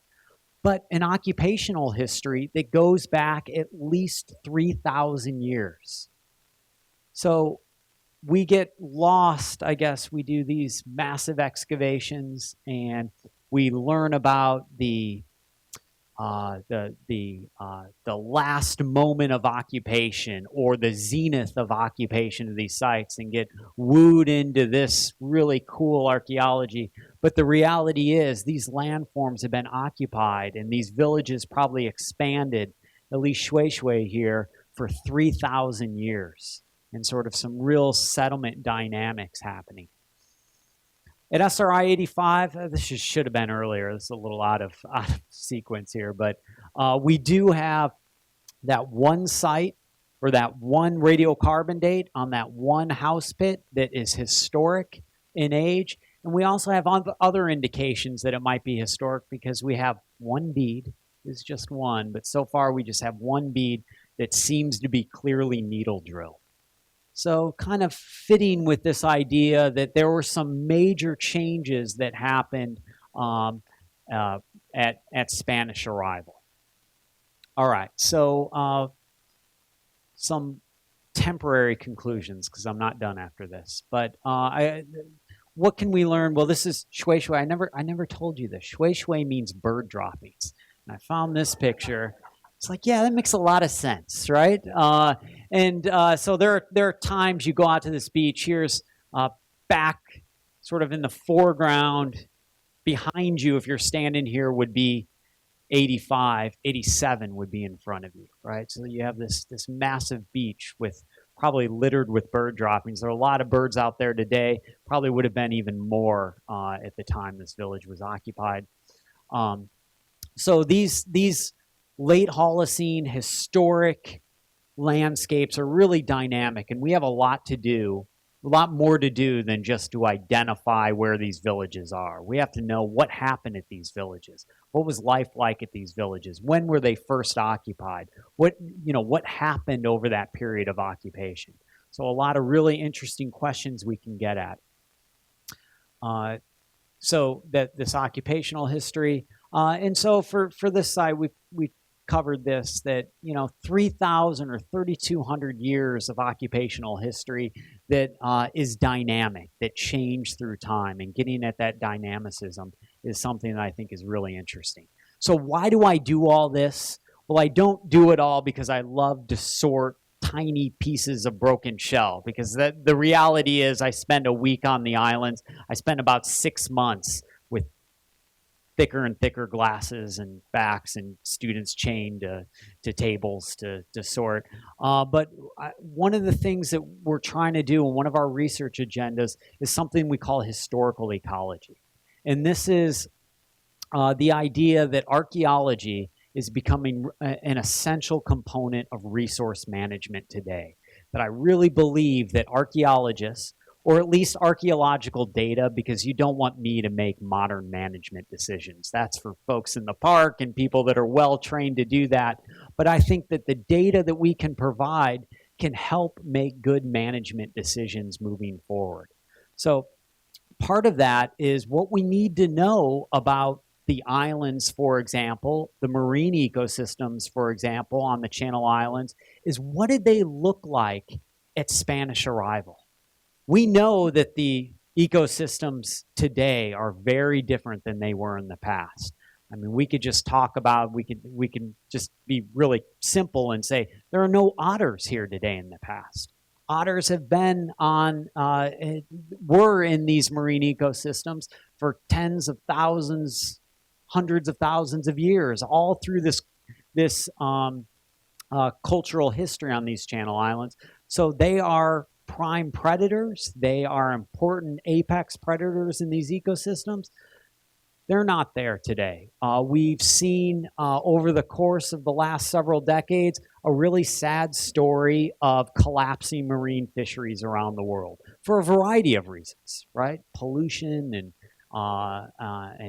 but an occupational history that goes back at least 3,000 years. So we get lost, I guess. We do these massive excavations and we learn about the last moment of occupation or the zenith of occupation of these sites and get wooed into this really cool archaeology. But the reality is these landforms have been occupied and these villages probably expanded, at least Shweshway here, for 3,000 years, and sort of some real settlement dynamics happening. At SRI 85, this should have been earlier. This is a little out of sequence here, but we do have that one site or that one radiocarbon date on that one house pit that is historic in age. And we also have other indications that it might be historic because we have one bead. It's just one, but so far we just have one bead that seems to be clearly needle drill. So kind of fitting with this idea that there were some major changes that happened at Spanish arrival. All right, so some temporary conclusions because I'm not done after this. But what can we learn? Well, this is Shweshway. I never told you this. Shweshway means bird droppings. And I found this picture. It's like, yeah, that makes a lot of sense, right? So there are times you go out to this beach. Here's back sort of in the foreground behind you, if you're standing here, would be 85, 87 would be in front of you, right? So you have this massive beach with probably littered with bird droppings. There are a lot of birds out there today. Probably would have been even more at the time this village was occupied. So these late Holocene historic landscapes are really dynamic, and we have a lot more to do than just to identify where these villages are. We have to know what happened at these villages. What was life like at these villages? When were they first occupied? What happened over that period of occupation? So a lot of really interesting questions we can get at. So that this occupational history, and so for this side, we covered this, that 3,000 or 3,200 years of occupational history that is dynamic, that changed through time, and getting at that dynamicism is something that I think is really interesting. So why do I do all this? Well, I don't do it all because I love to sort tiny pieces of broken shell, because the reality is I spend a week on the islands. I spend about 6 months with thicker and thicker glasses and backs and students chained to tables to sort. But one of the things that we're trying to do in one of our research agendas is something we call historical ecology. And this is the idea that archaeology is becoming an essential component of resource management today. That I really believe that archaeologists, or at least archaeological data, because you don't want me to make modern management decisions. That's for folks in the park and people that are well trained to do that. But I think that the data that we can provide can help make good management decisions moving forward. So part of that is what we need to know about the islands, for example, the marine ecosystems, for example, on the Channel Islands, is what did they look like at Spanish arrival? We know that the ecosystems today are very different than they were in the past. I mean, we could just talk about, we can just be really simple and say, there are no otters here today in the past. Otters have been were in these marine ecosystems for tens of thousands, hundreds of thousands of years, all through this cultural history on these Channel Islands. So they are prime predators. They are important apex predators in these ecosystems. they're not there today. We've seen over the course of the last several decades a really sad story of collapsing marine fisheries around the world for a variety of reasons, right? Pollution and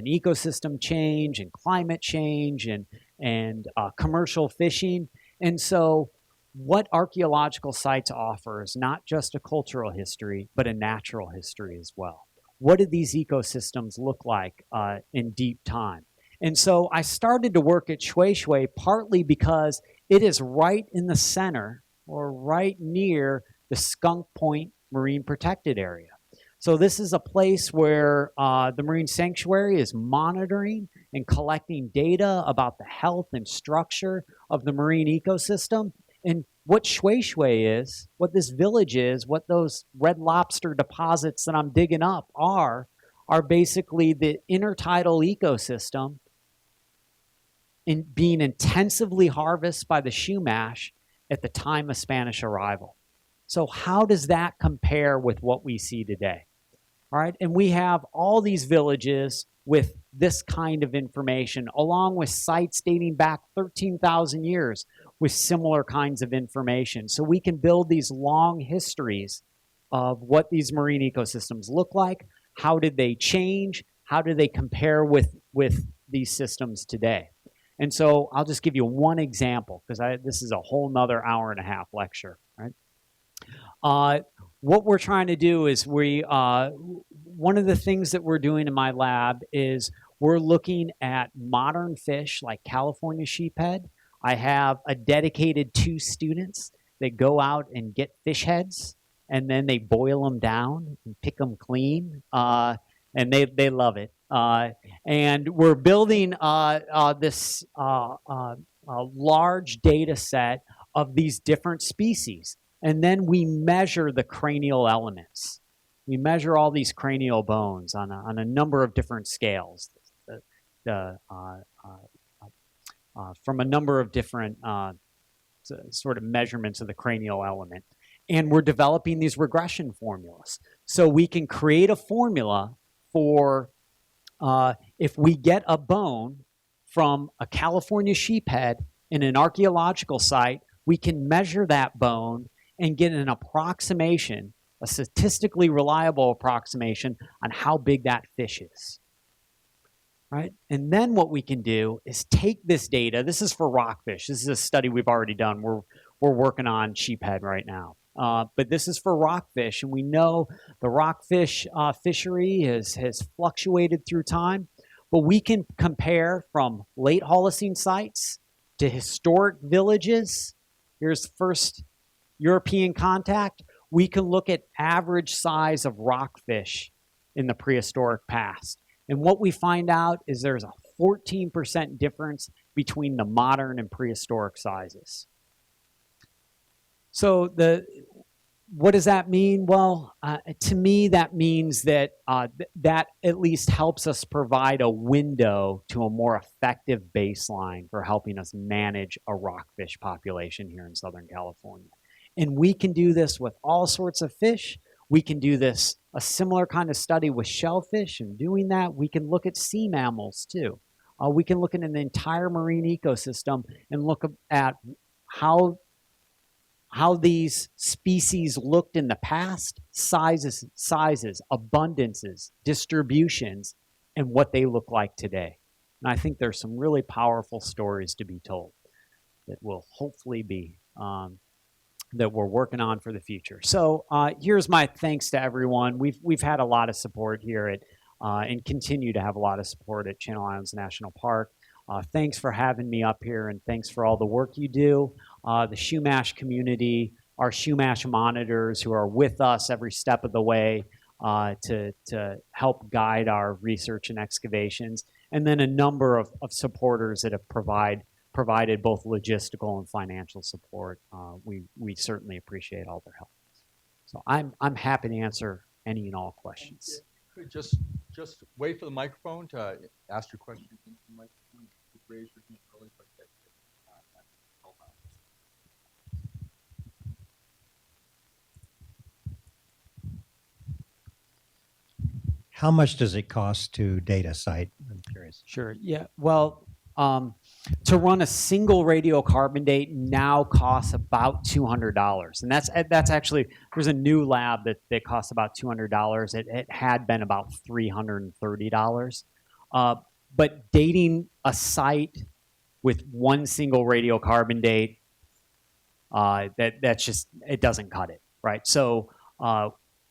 ecosystem change and climate change and commercial fishing. And so what archaeological sites offer is not just a cultural history, but a natural history as well. What did these ecosystems look like in deep time? And so I started to work at Shweshway partly because it is right in the center or right near the Skunk Point Marine Protected Area. So this is a place where the Marine Sanctuary is monitoring and collecting data about the health and structure of the marine ecosystem. And what Shweshway is, what this village is, what those red lobster deposits that I'm digging up are basically the intertidal ecosystem being intensively harvested by the Chumash at the time of Spanish arrival. So how does that compare with what we see today? All right, and we have all these villages with this kind of information, along with sites dating back 13,000 years with similar kinds of information. So we can build these long histories of what these marine ecosystems look like, how did they change, how do they compare with these systems today. And so I'll just give you one example, because this is a whole nother hour-and-a-half lecture, right? What we're trying to do is one of the things that we're doing in my lab is we're looking at modern fish like California sheephead. I have a dedicated 2 students that go out and get fish heads, and then they boil them down and pick them clean, and they love it. And we're building this large data set of these different species. And then we measure the cranial elements. We measure all these cranial bones on a number of different scales, from a number of different sort of measurements of the cranial element. And we're developing these regression formulas. So we can create a formula for if we get a bone from a California sheephead in an archaeological site, we can measure that bone and get an approximation, a statistically reliable approximation on how big that fish is, right? And then what we can do is take this data. This is for rockfish. This is a study we've already done. We're working on sheephead right now. But this is for rockfish, and we know the rockfish fishery has fluctuated through time, but we can compare from late Holocene sites to historic villages. Here's first European contact. We can look at average size of rockfish in the prehistoric past. And what we find out is there's a 14% difference between the modern and prehistoric sizes. So what does that mean? Well, to me, that means that that at least helps us provide a window to a more effective baseline for helping us manage a rockfish population here in Southern California. And we can do this with all sorts of fish. We can do this, a similar kind of study with shellfish, and doing that, we can look at sea mammals too. We can look at an entire marine ecosystem and look at how these species looked in the past, sizes, abundances, distributions, and what they look like today. And I think there's some really powerful stories to be told that will hopefully be that we're working on for the future. So here's my thanks to everyone. We've had a lot of support here at and continue to have a lot of support at Channel Islands National Park. Thanks for having me up here, and thanks for all the work you do. The Chumash community, our Chumash monitors who are with us every step of the way to help guide our research and excavations, and then a number of supporters that have provided both logistical and financial support. We certainly appreciate all their help. So I'm happy to answer any and all questions. Could just wait for the microphone to ask your question into the microphone. Raise your hand really quick. How much does it cost to data site? I'm curious. nice. Sure. Yeah. Well, to run a single radiocarbon date now costs about $200, and that's actually there's a new lab that costs about $200. It had been about $330. Uh, but dating a site with one single radiocarbon date, that's just it doesn't cut it, right? So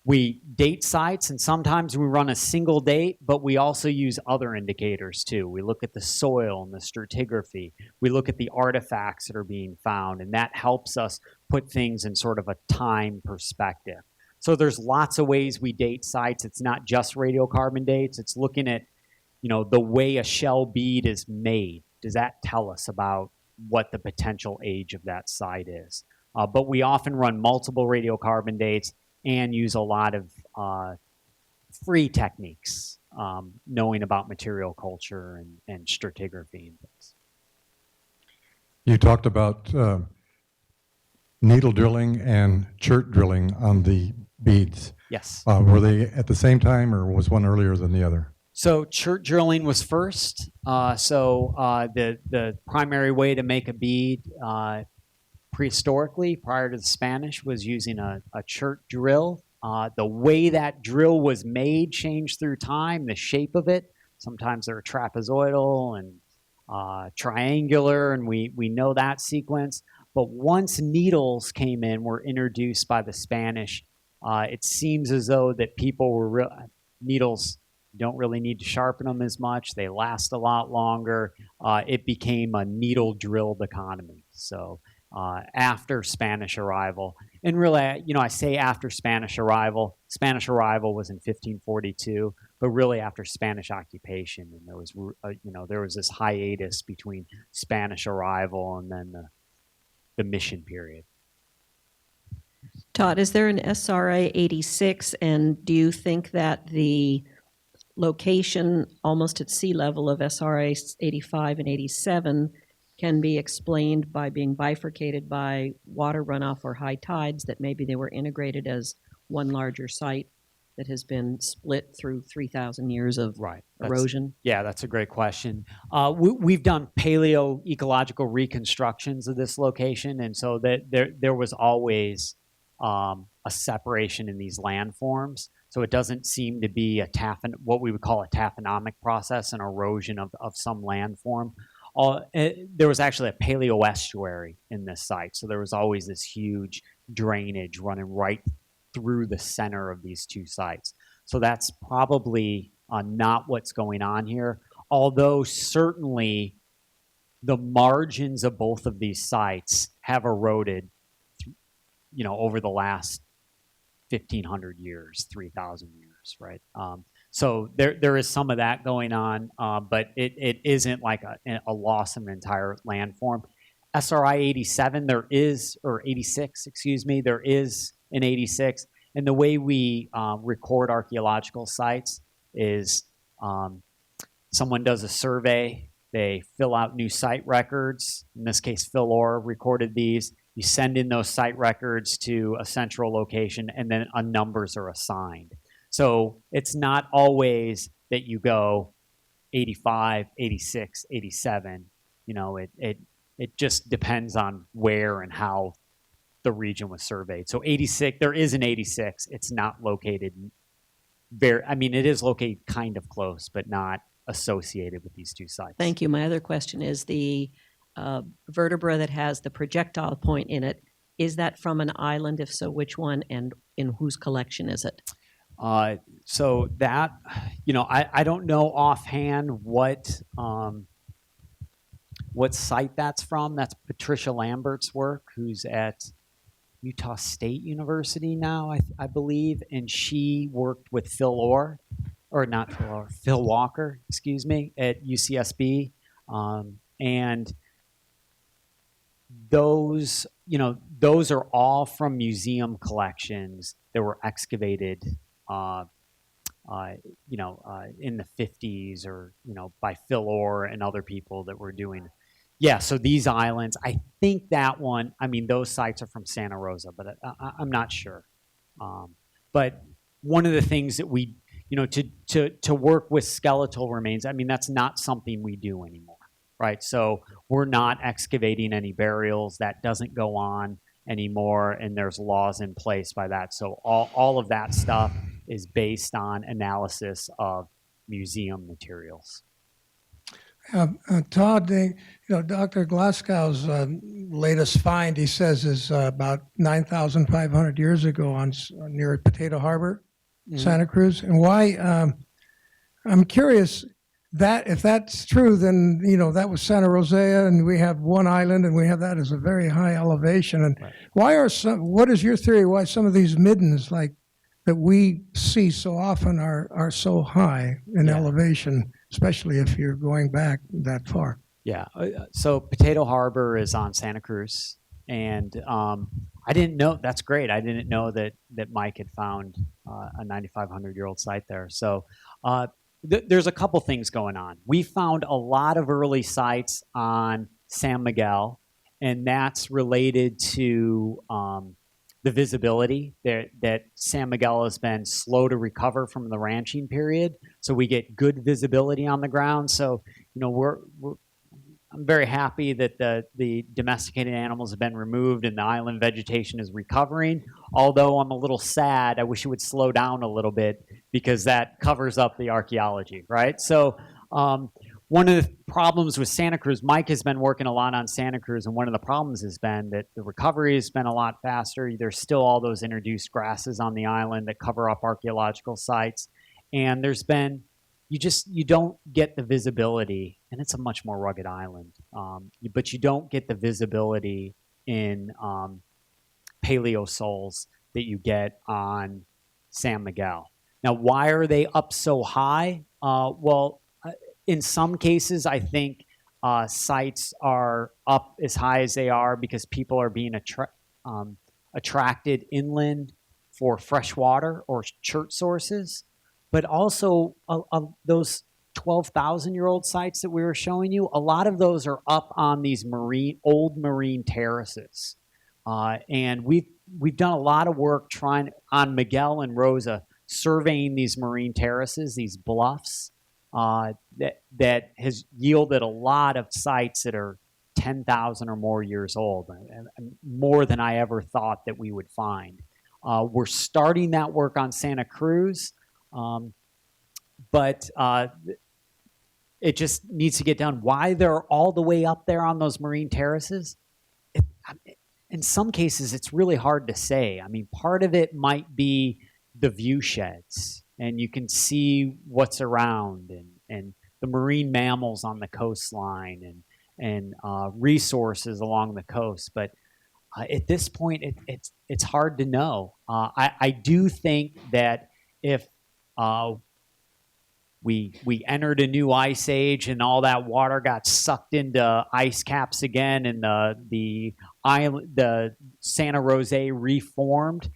we date sites, and sometimes we run a single date, but we also use other indicators too. We look at the soil and the stratigraphy. We look at the artifacts that are being found, and that helps us put things in sort of a time perspective. So there's lots of ways we date sites. It's not just radiocarbon dates. It's looking at, the way a shell bead is made. Does that tell us about what the potential age of that site is? But we often run multiple radiocarbon dates and use a lot of free techniques, knowing about material culture and stratigraphy and things. You talked about needle drilling and chert drilling on the beads. Yes. Were they at the same time, or was one earlier than the other? So chert drilling was first. The primary way to make a bead prehistorically, prior to the Spanish, was using a chert drill. The way that drill was made changed through time, the shape of it. Sometimes they're trapezoidal and triangular, and we know that sequence. But once needles came in, were introduced by the Spanish, it seems as though that people were needles don't really need to sharpen them as much. They last a lot longer. It became a needle drilled economy. So after Spanish arrival, and really, I say after Spanish arrival was in 1542, but really after Spanish occupation, and there was this hiatus between Spanish arrival and then the mission period. Todd, is there an SRA 86, and do you think that the location almost at sea level of SRA 85 and 87 can be explained by being bifurcated by water runoff or high tides, that maybe they were integrated as one larger site that has been split through 3,000 years of erosion? That's a great question. We've done paleo-ecological reconstructions of this location, and so that there was always a separation in these landforms. So it doesn't seem to be what we would call a taphonomic process, an erosion of some landform. There was actually a paleoestuary in this site, so there was always this huge drainage running right through the center of these two sites. So that's probably not what's going on here, although certainly the margins of both of these sites have eroded, over the last 1,500 years, 3,000 years, right? So there is some of that going on, but it isn't like a loss of an entire landform. SRI 87, or 86, excuse me, there is an 86. And the way we record archaeological sites is someone does a survey, they fill out new site records. In this case, Phil Orr recorded these. You send in those site records to a central location, and then numbers are assigned. So it's not always that you go 85, 86, 87. It just depends on where and how the region was surveyed. So 86, there is an 86. It's not located it is located kind of close, but not associated with these two sites. Thank you. My other question is the vertebra that has the projectile point in it. Is that from an island? If so, which one, and in whose collection is it? So that, I don't know offhand what site that's from. That's Patricia Lambert's work, who's at Utah State University now, I believe, and she worked with Phil Walker, excuse me, at UCSB, and those are all from museum collections that were excavated in the 50s, or by Phil Orr and other people that were doing. Yeah, so these islands, I think that one, those sites are from Santa Rosa, but I'm not sure. But one of the things that we, to work with skeletal remains. I mean, that's not something we do anymore, right? So we're not excavating any burials. That doesn't go on anymore, and there's laws in place by that. So all of that stuff is based on analysis of museum materials. Todd, Dr. Glasgow's latest find, he says, is about 9,500 years ago near Potato Harbor, Santa Cruz. And why? I'm curious that if that's true, then that was Santa Rosa, and we have one island, and we have that as a very high elevation. And right. What is your theory? Why some of these middens, like that we see so often, are so high in elevation, especially if you're going back that far? Yeah. So Potato Harbor is on Santa Cruz, and I didn't know. That's great. I didn't know that Mike had found a 9,500-year-old site there. So there's a couple things going on. We found a lot of early sites on San Miguel, and that's related to the visibility that San Miguel has been slow to recover from the ranching period. So we get good visibility on the ground. So, I'm very happy that the domesticated animals have been removed and the island vegetation is recovering. Although I'm a little sad, I wish it would slow down a little bit because that covers up the archaeology, right? So one of the problems with Santa Cruz, Mike has been working a lot on Santa Cruz, and one of the problems has been that the recovery has been a lot faster. There's still all those introduced grasses on the island that cover up archaeological sites. And there's been, you don't get the visibility, and it's a much more rugged island, but you don't get the visibility in paleosols that you get on San Miguel. Now, why are they up so high? In some cases, I think sites are up as high as they are because people are being attracted inland for fresh water or chert sources. But also those 12,000-year-old sites that we were showing you, a lot of those are up on these old marine terraces. And we've done a lot of work trying on Miguel and Rosa, surveying these marine terraces, these bluffs, that has yielded a lot of sites that are 10,000 or more years old, and more than I ever thought that we would find. We're starting that work on Santa Cruz, but it just needs to get done. Why they're all the way up there on those marine terraces? In some cases, it's really hard to say. I mean, part of it might be the view sheds, and you can see what's around, and the marine mammals on the coastline, and resources along the coast. But at this point, it's hard to know. I do think that if we entered a new ice age and all that water got sucked into ice caps again, and the Santa Rosa reformed,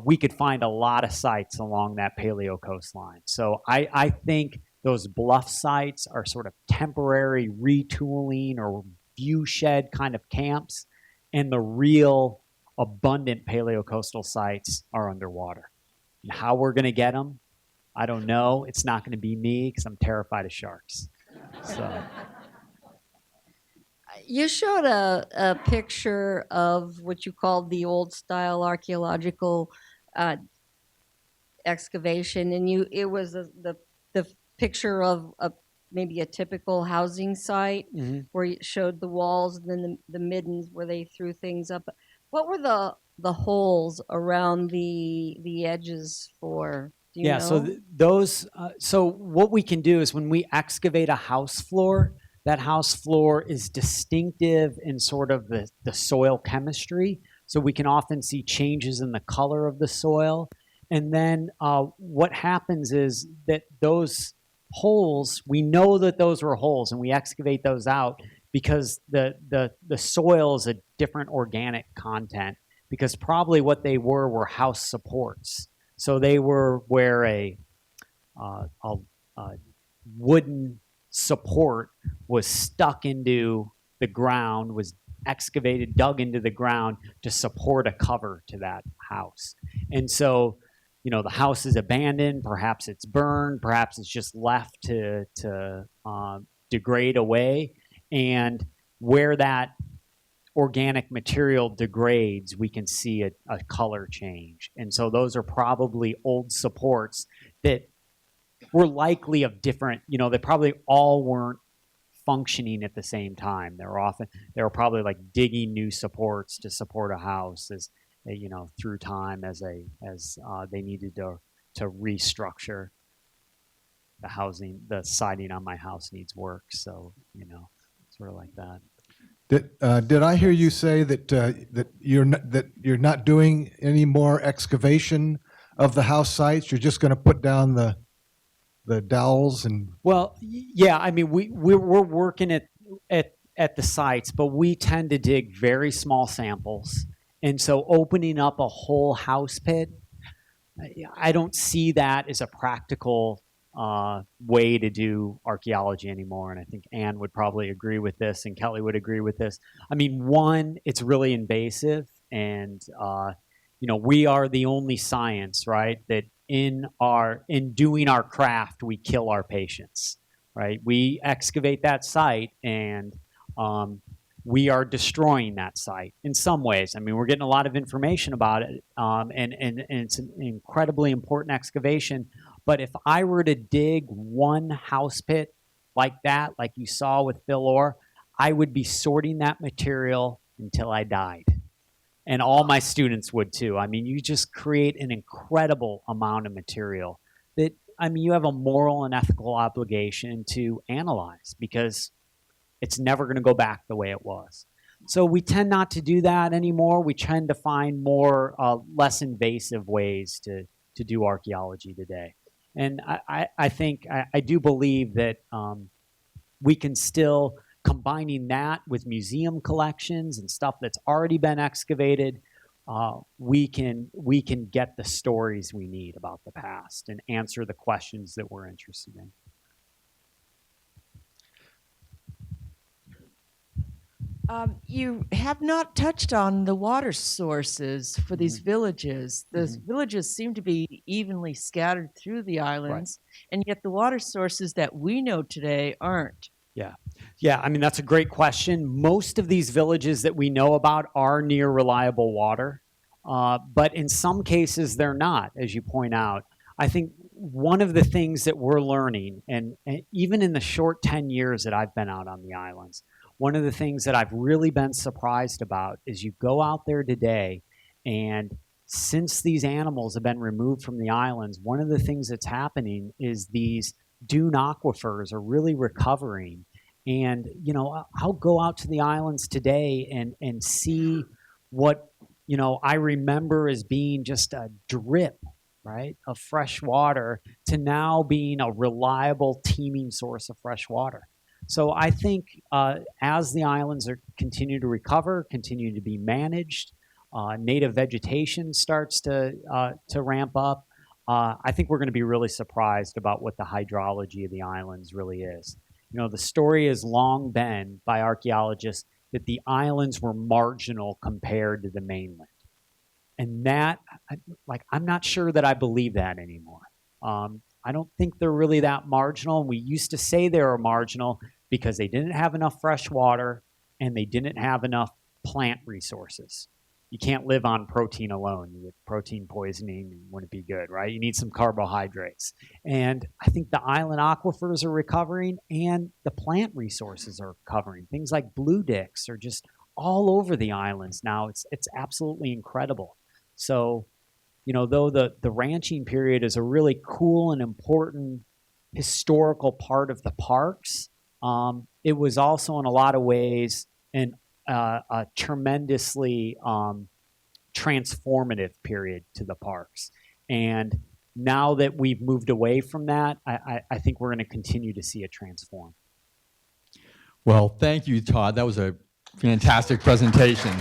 we could find a lot of sites along that paleo coastline. So I think those bluff sites are sort of temporary retooling or view shed kind of camps, and the real abundant paleocoastal sites are underwater. And how we're going to get them, I don't know. It's not going to be me because I'm terrified of sharks. So. You showed a picture of what you called the old style archaeological excavation, and it was the picture of maybe a typical housing site, mm-hmm. where you showed the walls and then the middens where they threw things up. What were the holes around the edges for? Do you know? So those. So what we can do is when we excavate a house floor, that house floor is distinctive in sort of the soil chemistry. So we can often see changes in the color of the soil. And then what happens is that those holes, we know that those were holes, and we excavate those out because the soil is a different organic content, because probably what they were house supports. So they were where a wooden support was stuck into the ground, was excavated, dug into the ground to support a cover to that house. And so the house is abandoned, perhaps it's burned, perhaps it's just left to degrade away. And where that organic material degrades, we can see a color change. And so those are probably old supports that were likely of different, they probably all weren't functioning at the same time. They were probably like digging new supports to support a house as through time as they needed to restructure the housing. The siding on my house needs work, so sort of like that. Did I hear you say that you're not doing any more excavation of the house sites? You're just going to put down the dowels and? Well, yeah. I mean, we're working at the sites, but we tend to dig very small samples, and so opening up a whole house pit, I don't see that as a practical way to do archaeology anymore. And I think Ann would probably agree with this, and Kelly would agree with this. I mean, one, it's really invasive, and we are the only science, right, that in doing our craft, we kill our patients, right? We excavate that site, and we are destroying that site in some ways. I mean, we're getting a lot of information about it, and it's an incredibly important excavation. But if I were to dig one house pit like that, like you saw with Phil Orr, I would be sorting that material until I died. And all my students would too. I mean, you just create an incredible amount of material that, you have a moral and ethical obligation to analyze, because it's never going to go back the way it was. So we tend not to do that anymore. We tend to find more, less invasive ways to do archaeology today. And I think, I do believe that we can still, combining that with museum collections and stuff that's already been excavated, we can get the stories we need about the past and answer the questions that we're interested in. You have not touched on the water sources for these villages. The villages seem to be evenly scattered through the islands, and yet the water sources that we know today aren't. Yeah, I mean, that's a great question. Most of these villages that we know about are near reliable water, but in some cases they're not, as you point out. I think one of the things that we're learning, and even in the short 10 years that I've been out on the islands, one of the things that I've really been surprised about is you go out there today, and since these animals have been removed from the islands, one of the things that's happening is these dune aquifers are really recovering. And, I'll go out to the islands today and see what, I remember as being just a drip, right, of fresh water to now being a reliable, teeming source of fresh water. So I think as the islands continue to recover, continue to be managed, native vegetation starts to ramp up, I think we're going to be really surprised about what the hydrology of the islands really is. The story has long been by archaeologists that the islands were marginal compared to the mainland. And that, I'm not sure that I believe that anymore. I don't think they're really that marginal. And we used to say they were marginal because they didn't have enough fresh water and they didn't have enough plant resources. You can't live on protein alone. You get protein poisoning, and wouldn't be good, right? You need some carbohydrates. And I think the island aquifers are recovering and the plant resources are recovering. Things like blue dicks are just all over the islands now. It's absolutely incredible. So, though the ranching period is a really cool and important historical part of the parks, it was also in a lot of ways a tremendously transformative period to the parks. And now that we've moved away from that, I think we're going to continue to see it transform. Well, thank you, Todd. That was a fantastic presentation.